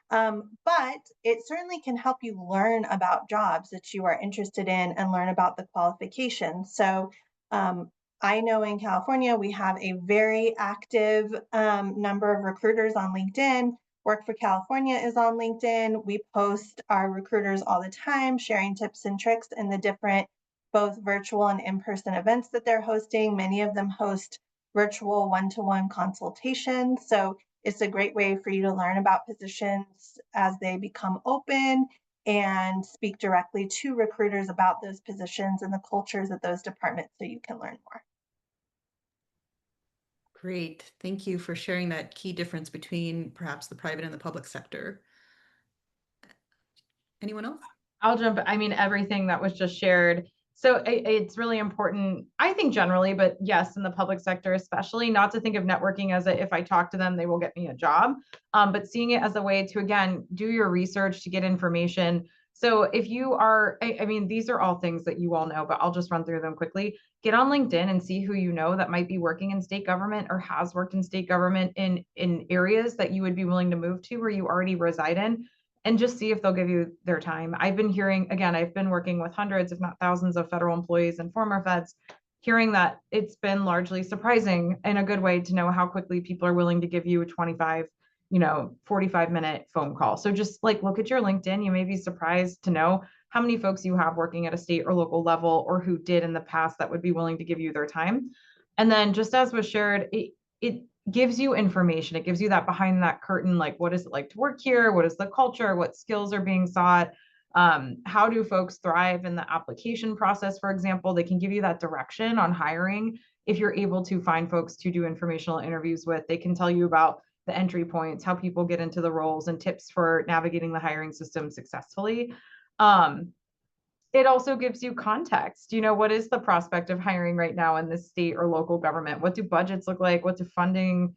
But it certainly can help you learn about jobs that you are interested in and learn about the qualifications. So I know in California, we have a very active number of recruiters on LinkedIn. Work for California is on LinkedIn. We post our recruiters all the time, sharing tips and tricks in the different both virtual and in-person events that they're hosting. Many of them host virtual one-to-one consultations. So it's a great way for you to learn about positions as they become open and speak directly to recruiters about those positions and the cultures of those departments so you can learn more. Great. Thank you for sharing that key difference between perhaps the private and the public sector. Anyone else? I'll jump. I mean, everything that was just shared. So it's really important, I think generally, but yes, in the public sector, especially not to think of networking as if I talk to them, they will get me a job, but seeing it as a way to, again, do your research to get information. So if you are, I mean, these are all things that you all know, but I'll just run through them quickly. Get on LinkedIn and see who you know that might be working in state government or has worked in state government in areas that you would be willing to move to where you already reside in, and just see if they'll give you their time. I've been hearing, again, I've been working with hundreds, if not thousands of federal employees and former feds, hearing that it's been largely surprising in a good way to know how quickly people are willing to give you a 25, 45-minute phone call. So just like look at your LinkedIn, you may be surprised to know how many folks you have working at a state or local level or who did in the past that would be willing to give you their time. And then just as was shared, it gives you information. It gives you that behind that curtain, like what is it like to work here? What is the culture? What skills are being sought? How do folks thrive in the application process, for example? They can give you that direction on hiring. If you're able to find folks to do informational interviews with, they can tell you about the entry points, how people get into the roles, and tips for navigating the hiring system successfully. It also gives you context. What is the prospect of hiring right now in this state or local government? What do budgets look like? What do funding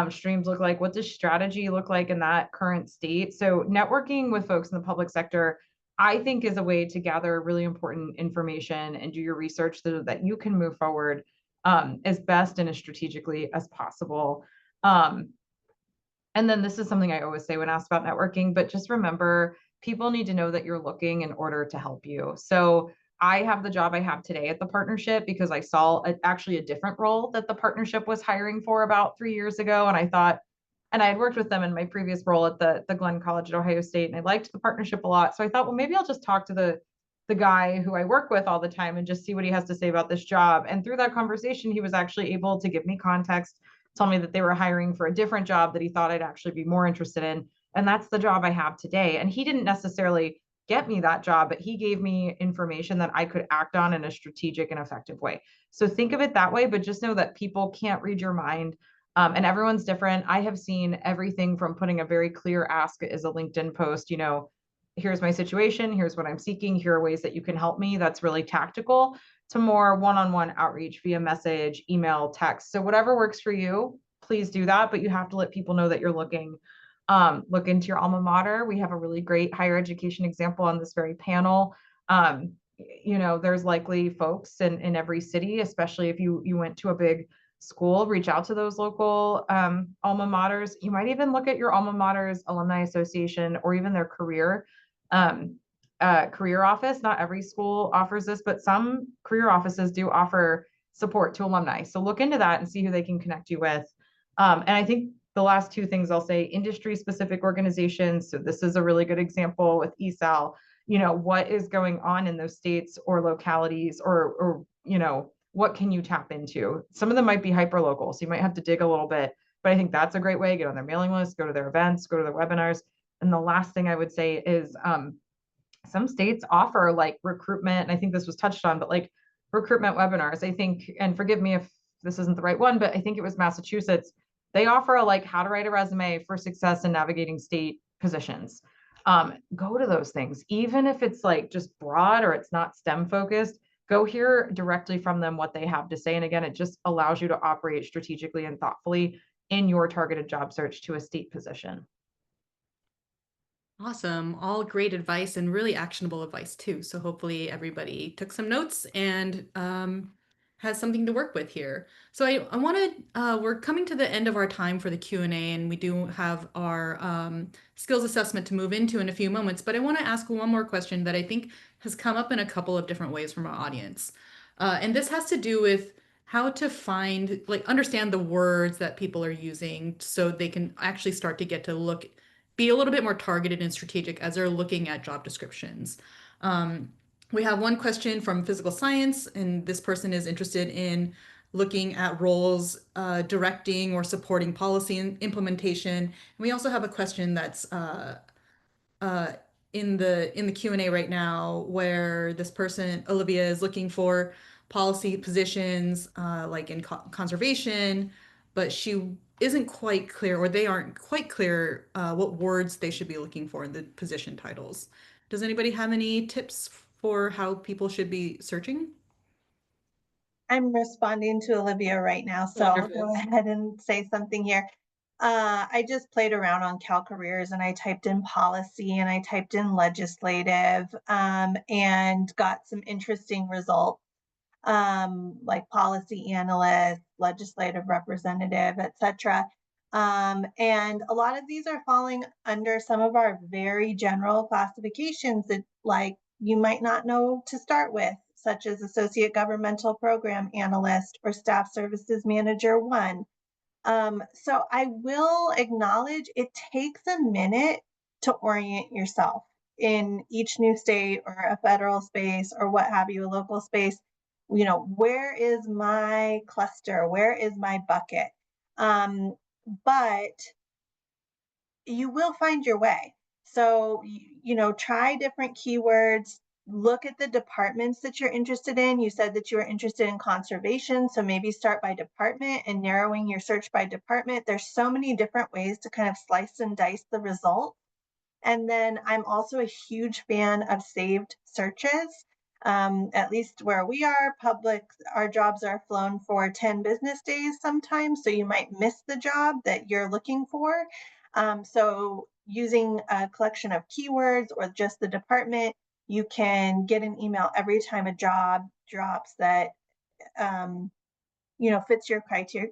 streams look like? What does strategy look like in that current state? So networking with folks in the public sector, I think, is a way to gather really important information and do your research so that you can move forward as best and as strategically as possible. And then this is something I always say when asked about networking, but just remember, people need to know that you're looking in order to help you. So I have the job I have today at the partnership because I saw actually a different role that the partnership was hiring for about 3 years ago. And I thought, and I had worked with them in my previous role at the Glenn College at Ohio State, and I liked the partnership a lot. So I thought, well, maybe I'll just talk to the guy who I work with all the time and just see what he has to say about this job. And through that conversation, he was actually able to give me context, tell me that they were hiring for a different job that he thought I'd actually be more interested in. And that's the job I have today. And he didn't necessarily get me that job, but he gave me information that I could act on in a strategic and effective way. So think of it that way, but just know that people can't read your mind. And everyone's different. I have seen everything from putting a very clear ask as a LinkedIn post, here's my situation, here's what I'm seeking, here are ways that you can help me. That's really tactical, to more one-on-one outreach via message, email, text. So whatever works for you, please do that. But you have to let people know that you're looking. Look into your alma mater. We have a really great higher education example on this very panel. There's likely folks in every city, especially if you went to a big school, reach out to those local alma maters. You might even look at your alma mater's alumni association or even their career office. Not every school offers this, but some career offices do offer support to alumni. So look into that and see who they can connect you with. And I think the last two things I'll say, industry specific organizations. So this is a really good example with ESAL. What is going on in those states or localities, or what can you tap into? Some of them might be hyper local, so you might have to dig a little bit, but I think that's a great way. Get on their mailing list, go to their events, go to their webinars. And the last thing I would say is some states offer like recruitment, and I think this was touched on, but like recruitment webinars, I think, and forgive me if this isn't the right one, but I think it was Massachusetts. They offer like how to write a resume for success in navigating state positions. Go to those things, even if it's like just broad or it's not STEM focused. Go hear directly from them what they have to say. And again, it just allows you to operate strategically and thoughtfully in your targeted job search to a state position. Awesome. All great advice and really actionable advice too. So hopefully everybody took some notes and has something to work with here. So I want to, we're coming to the end of our time for the Q&A, and we do have our skills assessment to move into in a few moments, but I want to ask one more question that I think has come up in a couple of different ways from our audience. And this has to do with how to find, like, understand the words that people are using so they can actually start to get to be a little bit more targeted and strategic as they're looking at job descriptions. We have one question from physical science, and this person is interested in looking at roles directing or supporting policy and implementation. And we also have a question that's uh, in the Q&A right now, where this person, Olivia, is looking for policy positions like in conservation, but she isn't quite clear, or they aren't quite clear what words they should be looking for in the position titles. Does anybody have any tips for how people should be searching? I'm responding to Olivia right now, so I'll go Wonderful. ahead and say something here. I just played around on CalCareers and I typed in policy and I typed in legislative and got some interesting results, like policy analyst, legislative representative, etc. And a lot of these are falling under some of our very general classifications that, like, you might not know to start with, such as Associate Governmental Program Analyst or Staff Services Manager 1. So I will acknowledge it takes a minute to orient yourself in each new state or a federal space or what have you, a local space. You know, where is my cluster? Where is my bucket? But you will find your way. So, you know, try different keywords, look at the departments that you're interested in. You said that you were interested in conservation, so maybe start by department and narrowing your search by department. There's so many different ways to kind of slice and dice the results. And then I'm also a huge fan of saved searches. At least where we are, public, our jobs are flown for 10 business days sometimes, so you might miss the job that you're looking for. So using a collection of keywords or just the department, you can get an email every time a job drops that you know, fits your criteria.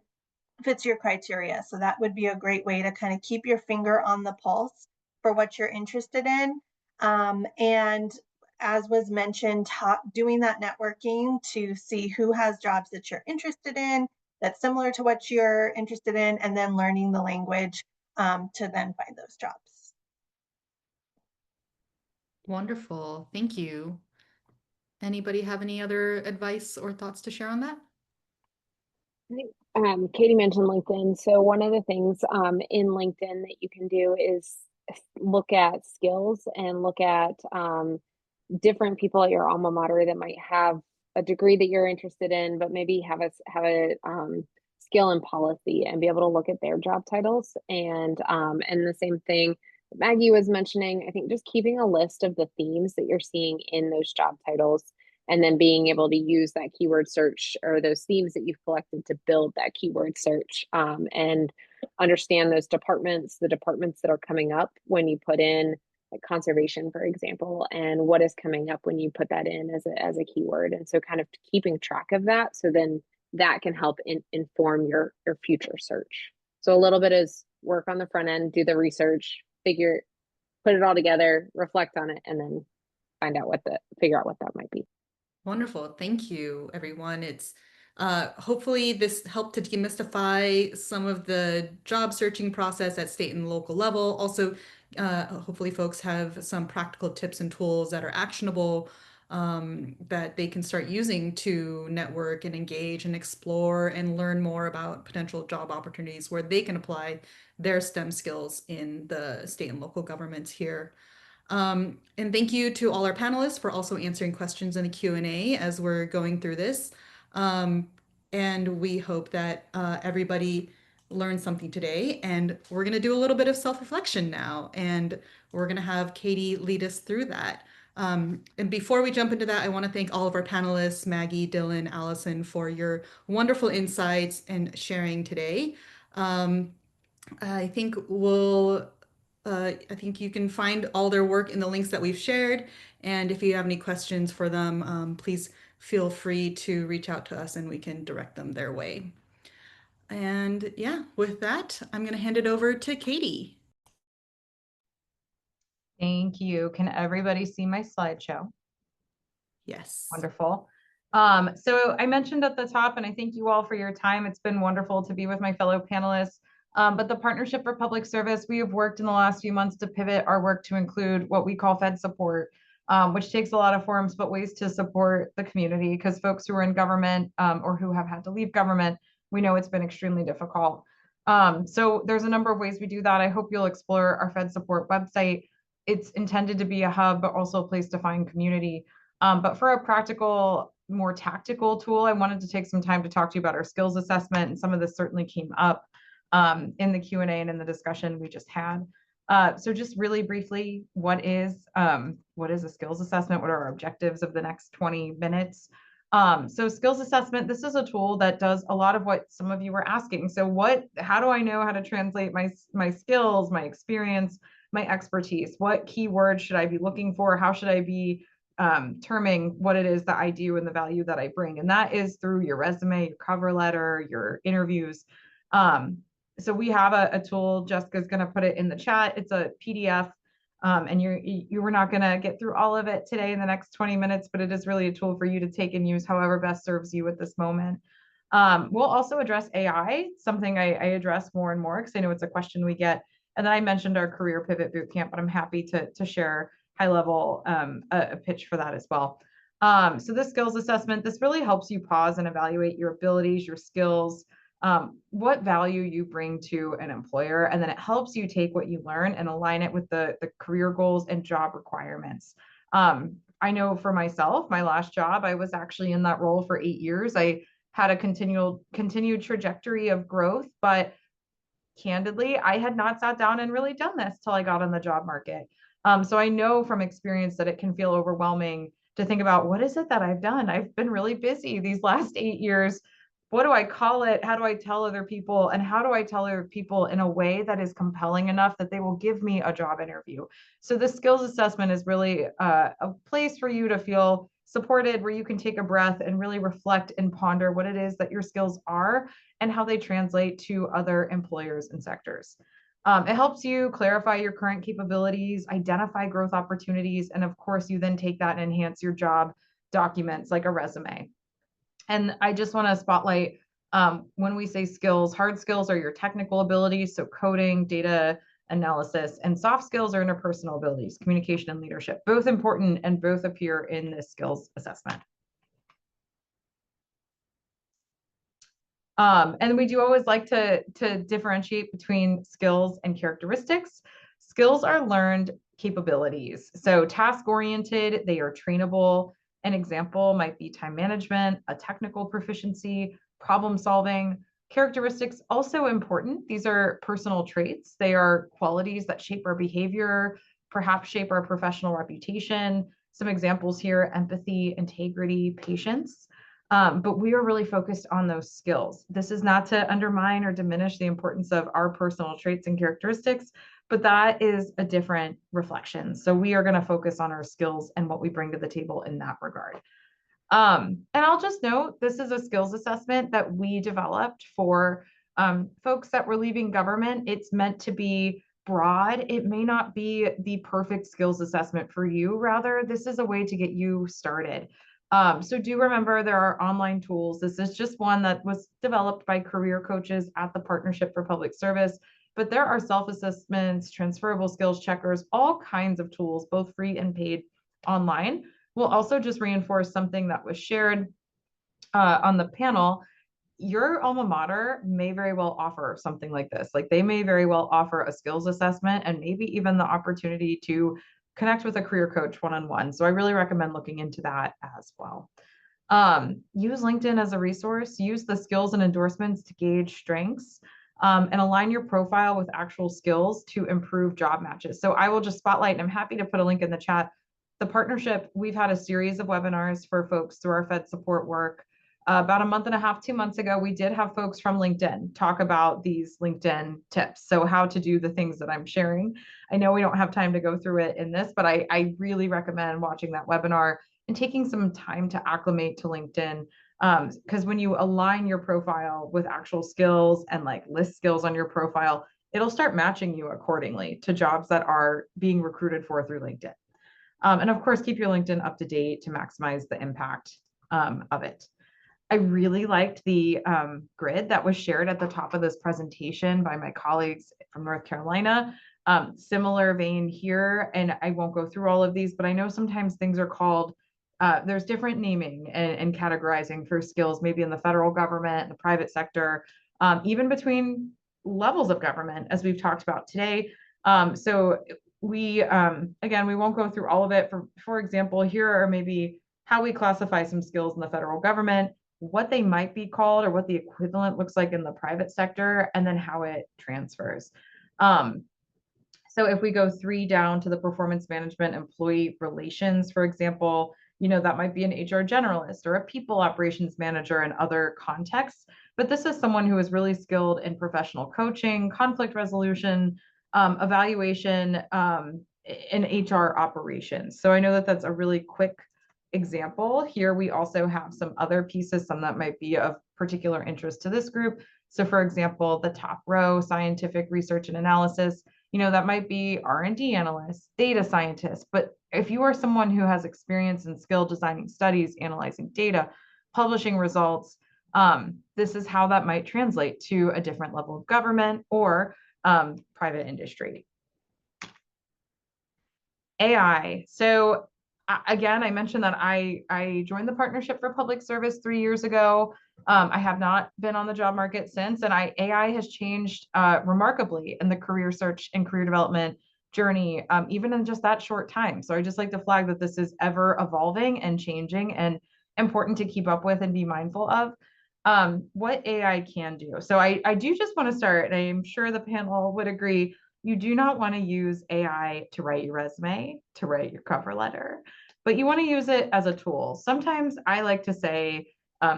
So that would be a great way to kind of keep your finger on the pulse for what you're interested in. And as was mentioned, doing that networking to see who has jobs that you're interested in, that's similar to what you're interested in, and then learning the language to then find those jobs. Wonderful. Thank you. Anybody have any other advice or thoughts to share on that? I think Katie mentioned LinkedIn. So one of the things in LinkedIn that you can do is look at skills and look at different people at your alma mater that might have a degree that you're interested in, but maybe have a skill in policy, and be able to look at their job titles. And the same thing that Maggie was mentioning, I think just keeping a list of the themes that you're seeing in those job titles, and then being able to use that keyword search or those themes that you've collected to build that keyword search, and understand those departments, the departments that are coming up when you put in like conservation, for example, and what is coming up when you put that in as a keyword. And so kind of keeping track of that, so then that can help inform your future search. So a little bit is work on the front end, do the research, put it all together, reflect on it, and then figure out what that might be. Wonderful. Thank you, everyone. It's hopefully this helped to demystify some of the job searching process at state and local level. Also, hopefully folks have some practical tips and tools that are actionable, that they can start using to network and engage and explore and learn more about potential job opportunities where they can apply their STEM skills in the state and local governments here. And thank you to all our panelists for also answering questions in the Q&A as we're going through this. And we hope that everybody learned something today. And we're going to do a little bit of self-reflection now. And we're going to have Katie lead us through that. And before we jump into that, I want to thank all of our panelists, Maggie, Dylan, Allison, for your wonderful insights and sharing today. I think I think you can find all their work in the links that we've shared. And if you have any questions for them, please feel free to reach out to us and we can direct them their way. And yeah, with that, I'm going to hand it over to Katie. Thank you. Can everybody see my slideshow? Yes. Wonderful. So I mentioned at the top, and I thank you all for your time. It's been wonderful to be with my fellow panelists. But the Partnership for Public Service, we have worked in the last few months to pivot our work to include what we call Fed support. which takes a lot of forms, but ways to support the community, because folks who are in government or who have had to leave government, we know it's been extremely difficult. So there's a number of ways we do that. I hope you'll explore our Fed support website. It's intended to be a hub, but also a place to find community. But for a practical, more tactical tool, I wanted to take some time to talk to you about our skills assessment, and some of this certainly came up in the Q&A and in the discussion we just had. So just really briefly, what is a skills assessment? What are our objectives of the next 20 minutes? So skills assessment, this is a tool that does a lot of what some of you were asking. So how do I know how to translate my skills, my experience, my expertise? What keywords should I be looking for? How should I be terming what it is that I do and the value that I bring? And that is through your resume, your cover letter, your interviews. So we have a tool. Jessica's going to put it in the chat. It's a PDF, and you were not going to get through all of it today in the next 20 minutes, but it is really a tool for you to take and use however best serves you at this moment. We'll also address AI, something I address more and more because I know it's a question we get. And then I mentioned our career pivot bootcamp, but I'm happy to share high level a pitch for that as well. So this skills assessment, this really helps you pause and evaluate your abilities, your skills, what value you bring to an employer, and then it helps you take what you learn and align it with the career goals and job requirements. I know for myself, my last job, I was actually in that role for 8 years. I had a continued trajectory of growth, but candidly, I had not sat down and really done this till I got on the job market. So I know from experience that it can feel overwhelming to think about, what is it that I've done? I've been really busy these last 8 years. What do I call it? How do I tell other people? And how do I tell other people in a way that is compelling enough that they will give me a job interview? So the skills assessment is really a place for you to feel supported, where you can take a breath and really reflect and ponder what it is that your skills are and how they translate to other employers and sectors. It helps you clarify your current capabilities, identify growth opportunities, and of course, you then take that and enhance your job documents like a resume. And I just want to spotlight when we say skills, hard skills are your technical abilities, so coding, data analysis, and soft skills are interpersonal abilities, communication and leadership, both important and both appear in this skills assessment. And we do always like to differentiate between skills and characteristics. Skills are learned capabilities. So task-oriented, they are trainable. An example might be time management, a technical proficiency, problem solving. Characteristics also important. These are personal traits. They are qualities that shape our behavior, perhaps shape our professional reputation. Some examples here: empathy, integrity, patience. But we are really focused on those skills. This is not to undermine or diminish the importance of our personal traits and characteristics, but that is a different reflection. So we are going to focus on our skills and what we bring to the table in that regard. And I'll just note, this is a skills assessment that we developed for folks that were leaving government. It's meant to be broad. It may not be the perfect skills assessment for you. Rather, this is a way to get you started. So do remember, there are online tools. This is just one that was developed by career coaches at the Partnership for Public Service, but there are self-assessments, transferable skills checkers, all kinds of tools, both free and paid, online. We'll also just reinforce something that was shared on the panel. Your alma mater may very well offer something like this. Like, they may very well offer a skills assessment and maybe even the opportunity to connect with a career coach one-on-one. So I really recommend looking into that as well. Use LinkedIn as a resource. Use the skills and endorsements to gauge strengths, and align your profile with actual skills to improve job matches. So I will just spotlight, and I'm happy to put a link in the chat. The partnership, we've had a series of webinars for folks through our Fed support work. About a month and a half, 2 months ago, we did have folks from LinkedIn talk about these LinkedIn tips. So how to do the things that I'm sharing. I know we don't have time to go through it in this, but I really recommend watching that webinar and taking some time to acclimate to LinkedIn. Because when you align your profile with actual skills and like list skills on your profile, it'll start matching you accordingly to jobs that are being recruited for through LinkedIn. And of course, keep your LinkedIn up to date to maximize the impact of it. I really liked the grid that was shared at the top of this presentation by my colleagues from North Carolina. Similar vein here, and I won't go through all of these, but I know sometimes things are called, there's different naming and categorizing for skills, maybe in the federal government, the private sector, even between levels of government, as we've talked about today. So we, again, we won't go through all of it. For example, here are maybe how we classify some skills in the federal government, what they might be called or what the equivalent looks like in the private sector, and then how it transfers. So if we go 3 down to the performance management employee relations, for example, that might be an HR generalist or a people operations manager in other contexts. But this is someone who is really skilled in professional coaching, conflict resolution, evaluation, in HR operations. So I know that that's a really quick example. Here we also have some other pieces, some that might be of particular interest to this group. So for example, the top row, scientific research and analysis, that might be R&D analysts, data scientists. But if you are someone who has experience and skill designing studies, analyzing data, publishing results, this is how that might translate to a different level of government or private industry. AI. So again, I mentioned that I joined the Partnership for Public Service 3 years ago. I have not been on the job market since, and AI has changed remarkably in the career search and career development journey, even in just that short time. So I just like to flag that this is ever evolving and changing and important to keep up with and be mindful of. What AI can do. So I do just want to start, and I'm sure the panel would agree, you do not want to use AI to write your resume, to write your cover letter, but you want to use it as a tool. Sometimes I like to say,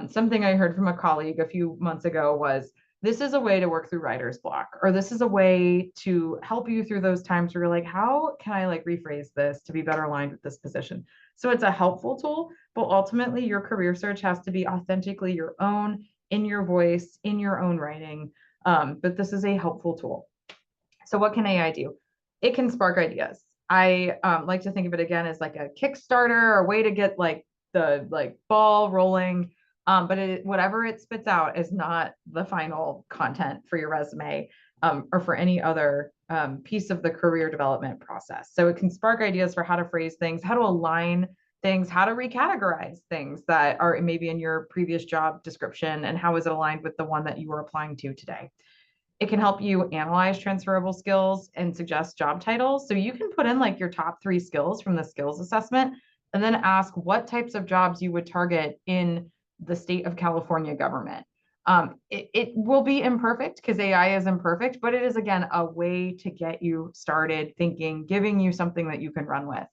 something I heard from a colleague a few months ago was, this is a way to work through writer's block, or this is a way to help you through those times where you're like, how can I rephrase this to be better aligned with this position? So it's a helpful tool, but ultimately your career search has to be authentically your own, in your voice, in your own writing. But this is a helpful tool. So what can AI do? It can spark ideas. I like to think of it again as like a Kickstarter, a way to get the ball rolling. But whatever it spits out is not the final content for your resume, or for any other piece of the career development process. So it can spark ideas for how to phrase things, how to align things, how to recategorize things that are maybe in your previous job description, and how is it aligned with the one that you were applying to today. It can help you analyze transferable skills and suggest job titles. So you can put in your top 3 skills from the skills assessment, and then ask what types of jobs you would target in the state of California government. It will be imperfect because AI is imperfect, but it is, again, a way to get you started thinking, giving you something that you can run with.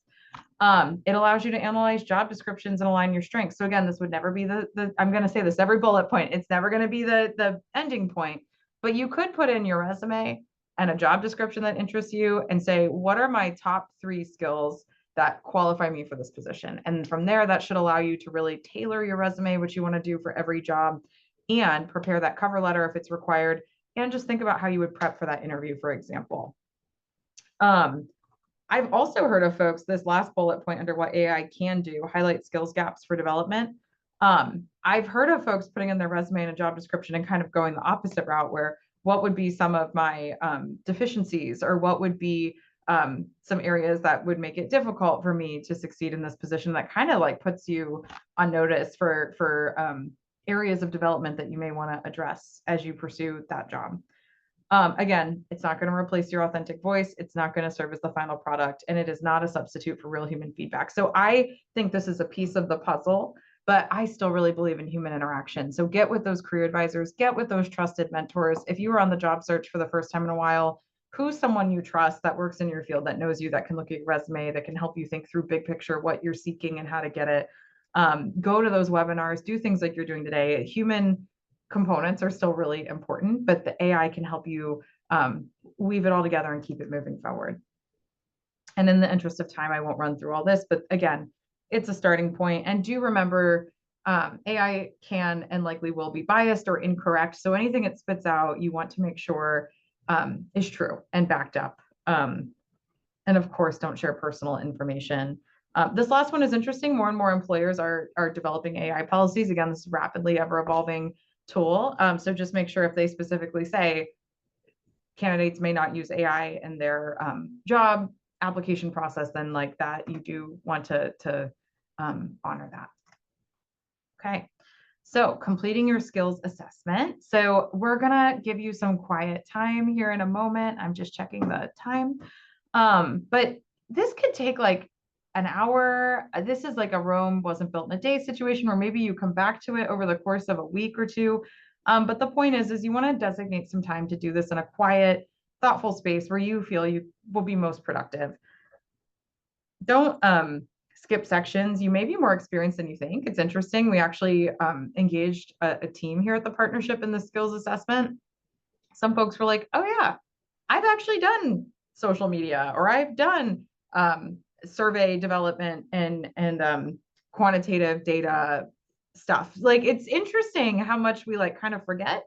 It allows you to analyze job descriptions and align your strengths. So again, this would never be I'm going to say this every bullet point. It's never going to be the ending point, but you could put in your resume and a job description that interests you and say, what are my top 3 skills that qualify me for this position? And from there, that should allow you to really tailor your resume, which you want to do for every job, and prepare that cover letter if it's required, and just think about how you would prep for that interview, for example. I've also heard of folks, this last bullet point under what AI can do, highlight skills gaps for development. I've heard of folks putting in their resume and a job description and kind of going the opposite route, where what would be some of my deficiencies, or what would be some areas that would make it difficult for me to succeed in this position, that kind of puts you on notice for areas of development that you may want to address as you pursue that job. Again, it's not going to replace your authentic voice. It's not going to serve as the final product, and it is not a substitute for real human feedback. So I think this is a piece of the puzzle, but I still really believe in human interaction. So get with those career advisors, get with those trusted mentors. If you are on the job search for the first time in a while, who's someone you trust that works in your field, that knows you, that can look at your resume, that can help you think through big picture, what you're seeking and how to get it. Go to those webinars, do things like you're doing today. Human components are still really important, but the AI can help you weave it all together and keep it moving forward. And in the interest of time, I won't run through all this, but again, it's a starting point. And do remember, AI can and likely will be biased or incorrect. So anything it spits out, you want to make sure is true and backed up. And of course, don't share personal information. This last one is interesting. More and more employers are developing AI policies. Again, this is rapidly ever evolving tool. So just make sure if they specifically say, candidates may not use AI in their job application process, then like that, you do want to honor that. Okay. So completing your skills assessment. So we're gonna give you some quiet time here in a moment. I'm just checking the time. But this could take like an hour. This is like a Rome wasn't built in a day situation, or maybe you come back to it over the course of a week or two. But the point is you want to designate some time to do this in a quiet, thoughtful space where you feel you will be most productive. Don't skip sections. You may be more experienced than you think. It's interesting. We actually engaged a team here at the partnership in the skills assessment. Some folks were like, oh yeah, I've actually done social media, or I've done survey development and quantitative data stuff. Like, it's interesting how much we like kind of forget.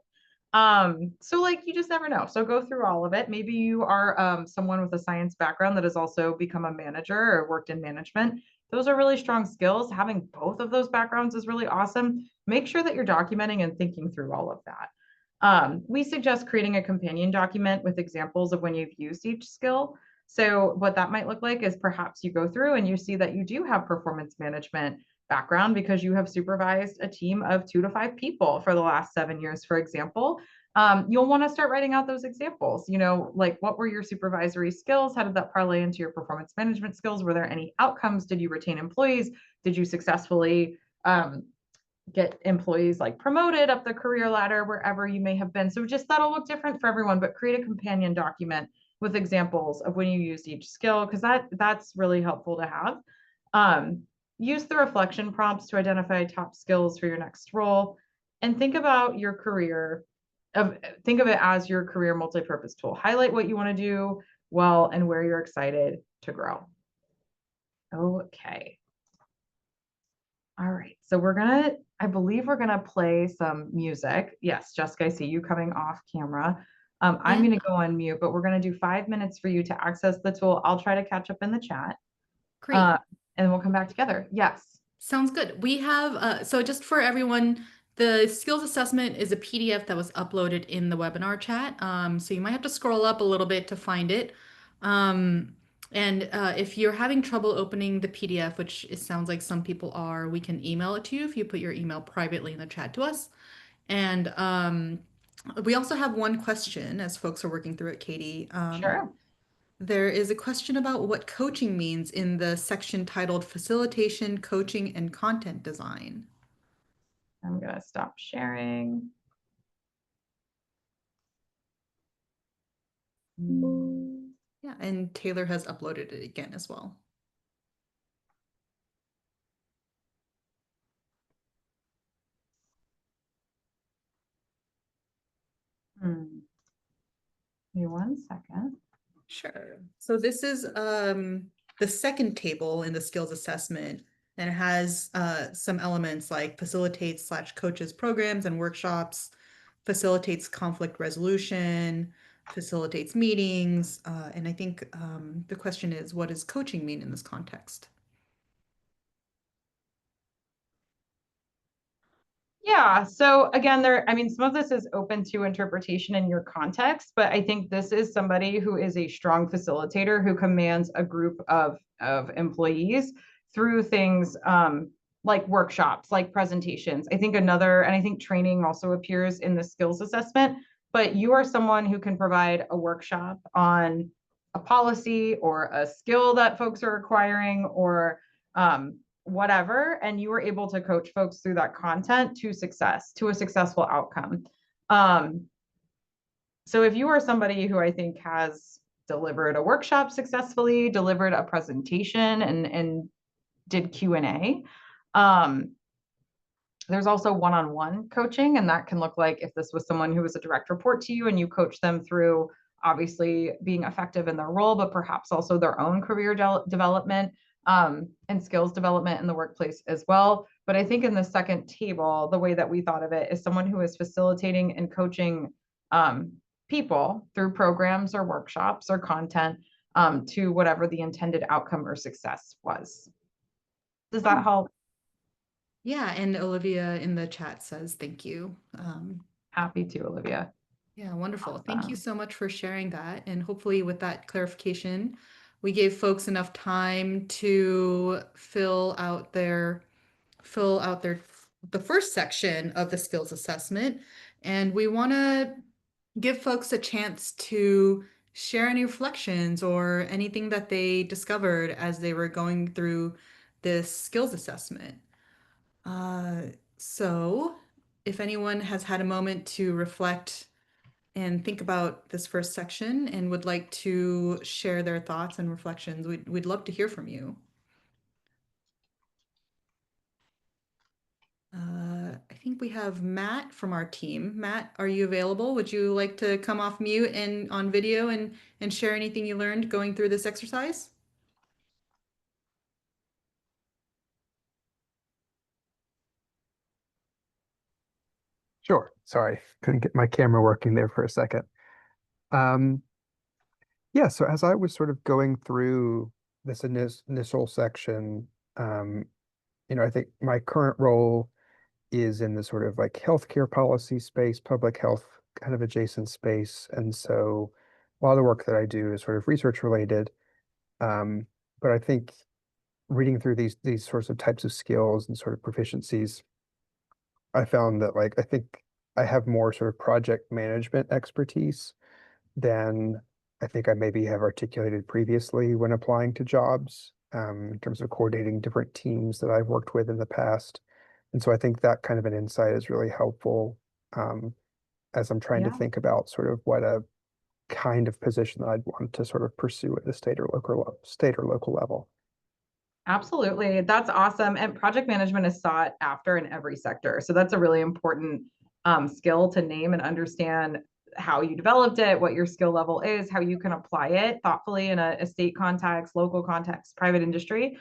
So like, you just never know. So go through all of it. Maybe you are someone with a science background that has also become a manager or worked in management. Those are really strong skills. Having both of those backgrounds is really awesome. Make sure that you're documenting and thinking through all of that. We suggest creating a companion document with examples of when you've used each skill. So what that might look like is perhaps you go through and you see that you do have performance management background because you have supervised a team of 2 to 5 people for the last 7 years, for example. You'll want to start writing out those examples. You know, like, what were your supervisory skills? How did that parlay into your performance management skills? Were there any outcomes? Did you retain employees? Did you successfully get employees like promoted up the career ladder wherever you may have been? So just, that'll look different for everyone, but create a companion document with examples of when you used each skill, because that's really helpful to have. Use the reflection prompts to identify top skills for your next role, and think about your career think of it as your career multi-purpose tool. Highlight what you want to do well and where you're excited to grow. Okay. All right, so I believe we're gonna play some music. Yes, Jessica, I see you coming off camera. I'm gonna go on mute, but we're gonna do 5 minutes for you to access the tool. I'll try to catch up in the chat. Great. And we'll come back together. Yes. Sounds good. We have, so just for everyone, the skills assessment is a PDF that was uploaded in the webinar chat. So you might have to scroll up a little bit to find it. And if you're having trouble opening the PDF, which it sounds like some people are, we can email it to you if you put your email privately in the chat to us. And we also have one question as folks are working through it, Katie. Sure. There is a question about what coaching means in the section titled Facilitation, Coaching, and Content Design. I'm going to stop sharing. Yeah, and Taylor has uploaded it again as well. Give me 1 second. Sure. So this is the second table in the skills assessment, and it has some elements like facilitates/coaches programs and workshops, facilitates conflict resolution, facilitates meetings, and I think the question is, what does coaching mean in this context? Yeah, so again, some of this is open to interpretation in your context, but I think this is somebody who is a strong facilitator who commands a group of employees through things like workshops, like presentations. I think training also appears in the skills assessment, but you are someone who can provide a workshop on a policy or a skill that folks are acquiring, or whatever, and you were able to coach folks through that content to success, to a successful outcome. So if you are somebody who I think has delivered a workshop successfully, delivered a presentation, and did Q&A, there's also one-on-one coaching, and that can look like if this was someone who was a direct report to you and you coach them through obviously being effective in their role, but perhaps also their own career development and skills development in the workplace as well. But I think in the second table, the way that we thought of it is someone who is facilitating and coaching people through programs or workshops or content to whatever the intended outcome or success was. Does that help? Yeah, and Olivia in the chat says thank you. Happy to, Olivia. Yeah, wonderful. Thank you Awesome. so much for sharing that. And hopefully with that clarification, we gave folks enough time to fill out their the first section of the skills assessment. And we want to give folks a chance to share any reflections or anything that they discovered as they were going through this skills assessment. Uh, so if anyone has had a moment to reflect and think about this first section and would like to share their thoughts and reflections, we'd love to hear from you. I think we have Matt from our team. Matt, are you available? Would you like to come off mute and on video and share anything you learned going through this exercise? Sure. Sorry, couldn't get my camera working there for a second. Um, yeah, so as I was sort of going through this initial section, um, I think my current role is in the sort of like healthcare policy space, public health kind of adjacent space. And so a lot of the work that I do is sort of research related. Um, but I think reading through these sorts of types of skills and sort of proficiencies, I found that like I think I have more sort of project management expertise than I think I maybe have articulated previously when applying to jobs, in terms of coordinating different teams that I've worked with in the past. And so I think that kind of an insight is really helpful, as I'm trying to Yeah. think about sort of what a kind of position that I'd want to sort of pursue at the state or local level. Absolutely. That's awesome. And project management is sought after in every sector. So that's a really important skill to name and understand how you developed it, what your skill level is, how you can apply it thoughtfully in a state context, local context, private industry.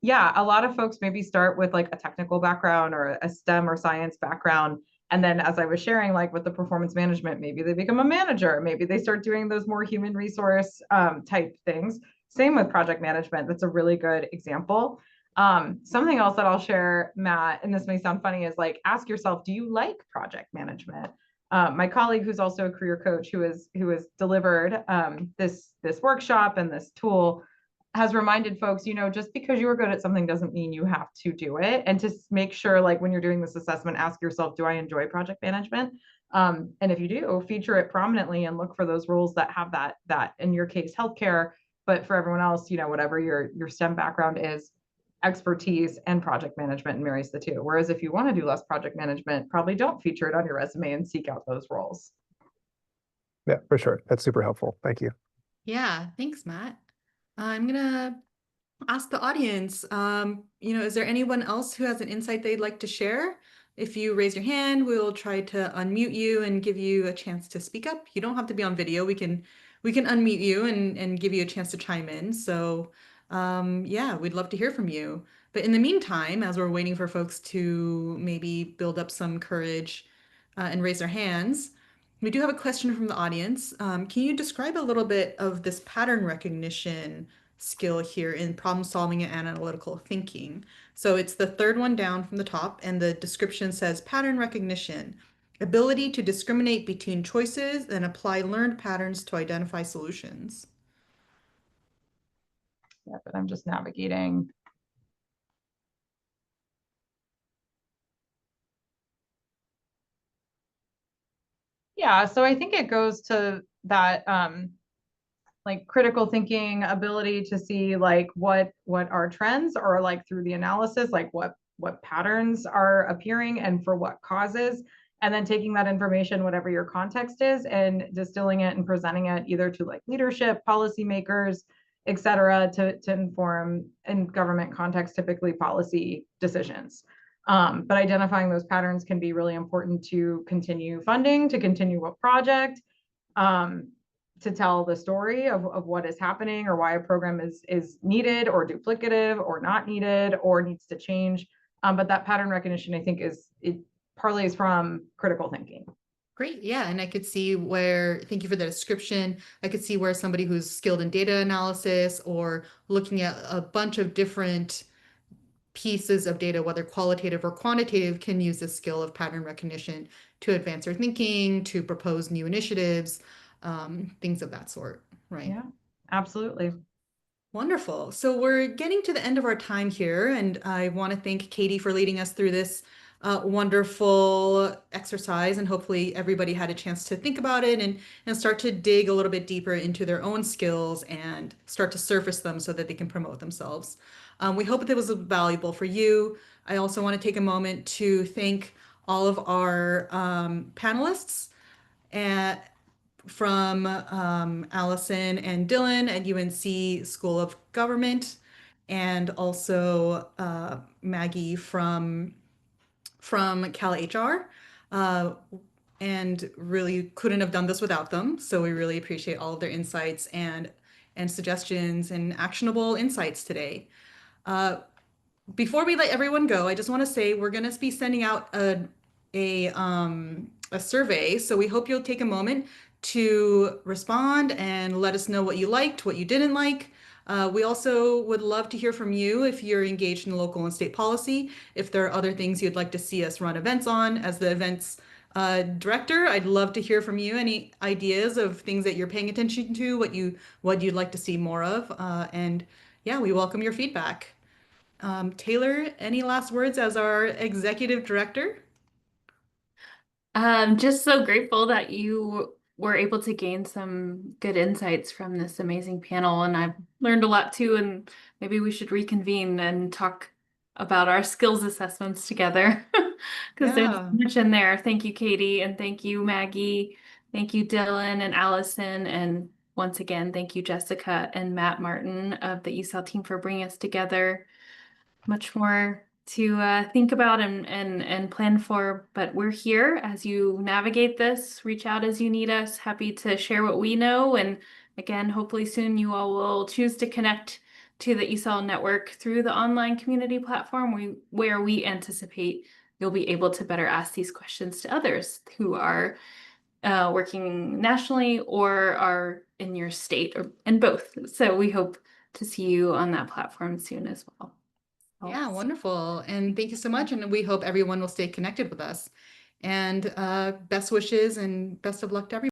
Yeah, a lot of folks maybe start with like a technical background or a STEM or science background. And then, as I was sharing, like with the performance management, maybe they become a manager, maybe they start doing those more human resource type things. Same with project management. That's a really good example. Something else that I'll share, Matt, and this may sound funny, is like ask yourself, do you like project management? My colleague, who's also a career coach, who has delivered this workshop and this tool, has reminded folks, just because you are good at something doesn't mean you have to do it. And to make sure, like when you're doing this assessment, ask yourself, do I enjoy project management? And if you do, feature it prominently and look for those roles that have that in your case, healthcare, but for everyone else, whatever your STEM background is, expertise and project management marries the two. Whereas if you want to do less project management, probably don't feature it on your resume and seek out those roles. Yeah, for sure. That's super helpful. Thank you. Yeah, thanks, Matt. I'm gonna ask the audience, is there anyone else who has an insight they'd like to share? If you raise your hand, we'll try to unmute you and give you a chance to speak up. You don't have to be on video. We can unmute you and give you a chance to chime in. So yeah, we'd love to hear from you. But in the meantime, as we're waiting for folks to maybe build up some courage and raise their hands, we do have a question from the audience. Can you describe a little bit of this pattern recognition skill here in problem solving and analytical thinking? So it's the third one down from the top, and the description says pattern recognition, ability to discriminate between choices and apply learned patterns to identify solutions. Yeah, but I'm just navigating. Yeah, so I think it goes to that like critical thinking ability to see like what are trends, or like through the analysis, like what patterns are appearing and for what causes, and then taking that information, whatever your context is, and distilling it and presenting it either to like leadership, policymakers, et cetera, to inform, in government context, typically policy decisions. But identifying those patterns can be really important to continue funding, to continue a project, um, to tell the story of what is happening, or why a program is needed or duplicative or not needed or needs to change. But that pattern recognition, I think, it parlays from critical thinking. Great. Yeah. And I could see where, thank you for the description. I could see where somebody who's skilled in data analysis or looking at a bunch of different pieces of data, whether qualitative or quantitative, can use this skill of pattern recognition to advance their thinking, to propose new initiatives, things of that sort, right? Yeah, absolutely. Wonderful. So we're getting to the end of our time here, and I want to thank Katie for leading us through this wonderful exercise, and hopefully everybody had a chance to think about it and start to dig a little bit deeper into their own skills and start to surface them so that they can promote themselves. We hope that it was valuable for you. I also want to take a moment to thank all of our panelists and from Allison and Dylan at UNC School of Government, and also Maggie from Cal HR. And really couldn't have done this without them. So we really appreciate all of their insights and suggestions and actionable insights today. Before we let everyone go, I just want to say we're going to be sending out a survey. So we hope you'll take a moment to respond and let us know what you liked, what you didn't like. We also would love to hear from you if you're engaged in local and state policy, if there are other things you'd like to see us run events on. As the events director, I'd love to hear from you. Any ideas of things that you're paying attention to, what you'd like to see more of, and yeah, we welcome your feedback. Taylor, any last words as our executive director? Just so grateful that you were able to gain some good insights from this amazing panel, and I've learned a lot too, and maybe we should reconvene and talk about our skills assessments together because there's so Yeah. much in there. Thank you, Katie, and thank you, Maggie. Thank you, Dylan and Allison, and once again, thank you, Jessica and Matt Martin of the ESAL team for bringing us together. Much more to think about and plan for, but we're here as you navigate this. Reach out as you need us. Happy to share what we know. And again, hopefully soon you all will choose to connect to the ESAL network through the online community platform where we anticipate you'll be able to better ask these questions to others who are working nationally or are in your state and both. So we hope to see you on that platform soon as well. Yeah, wonderful. And thank you so much. And we hope everyone will stay connected with us. And best wishes and best of luck to everyone.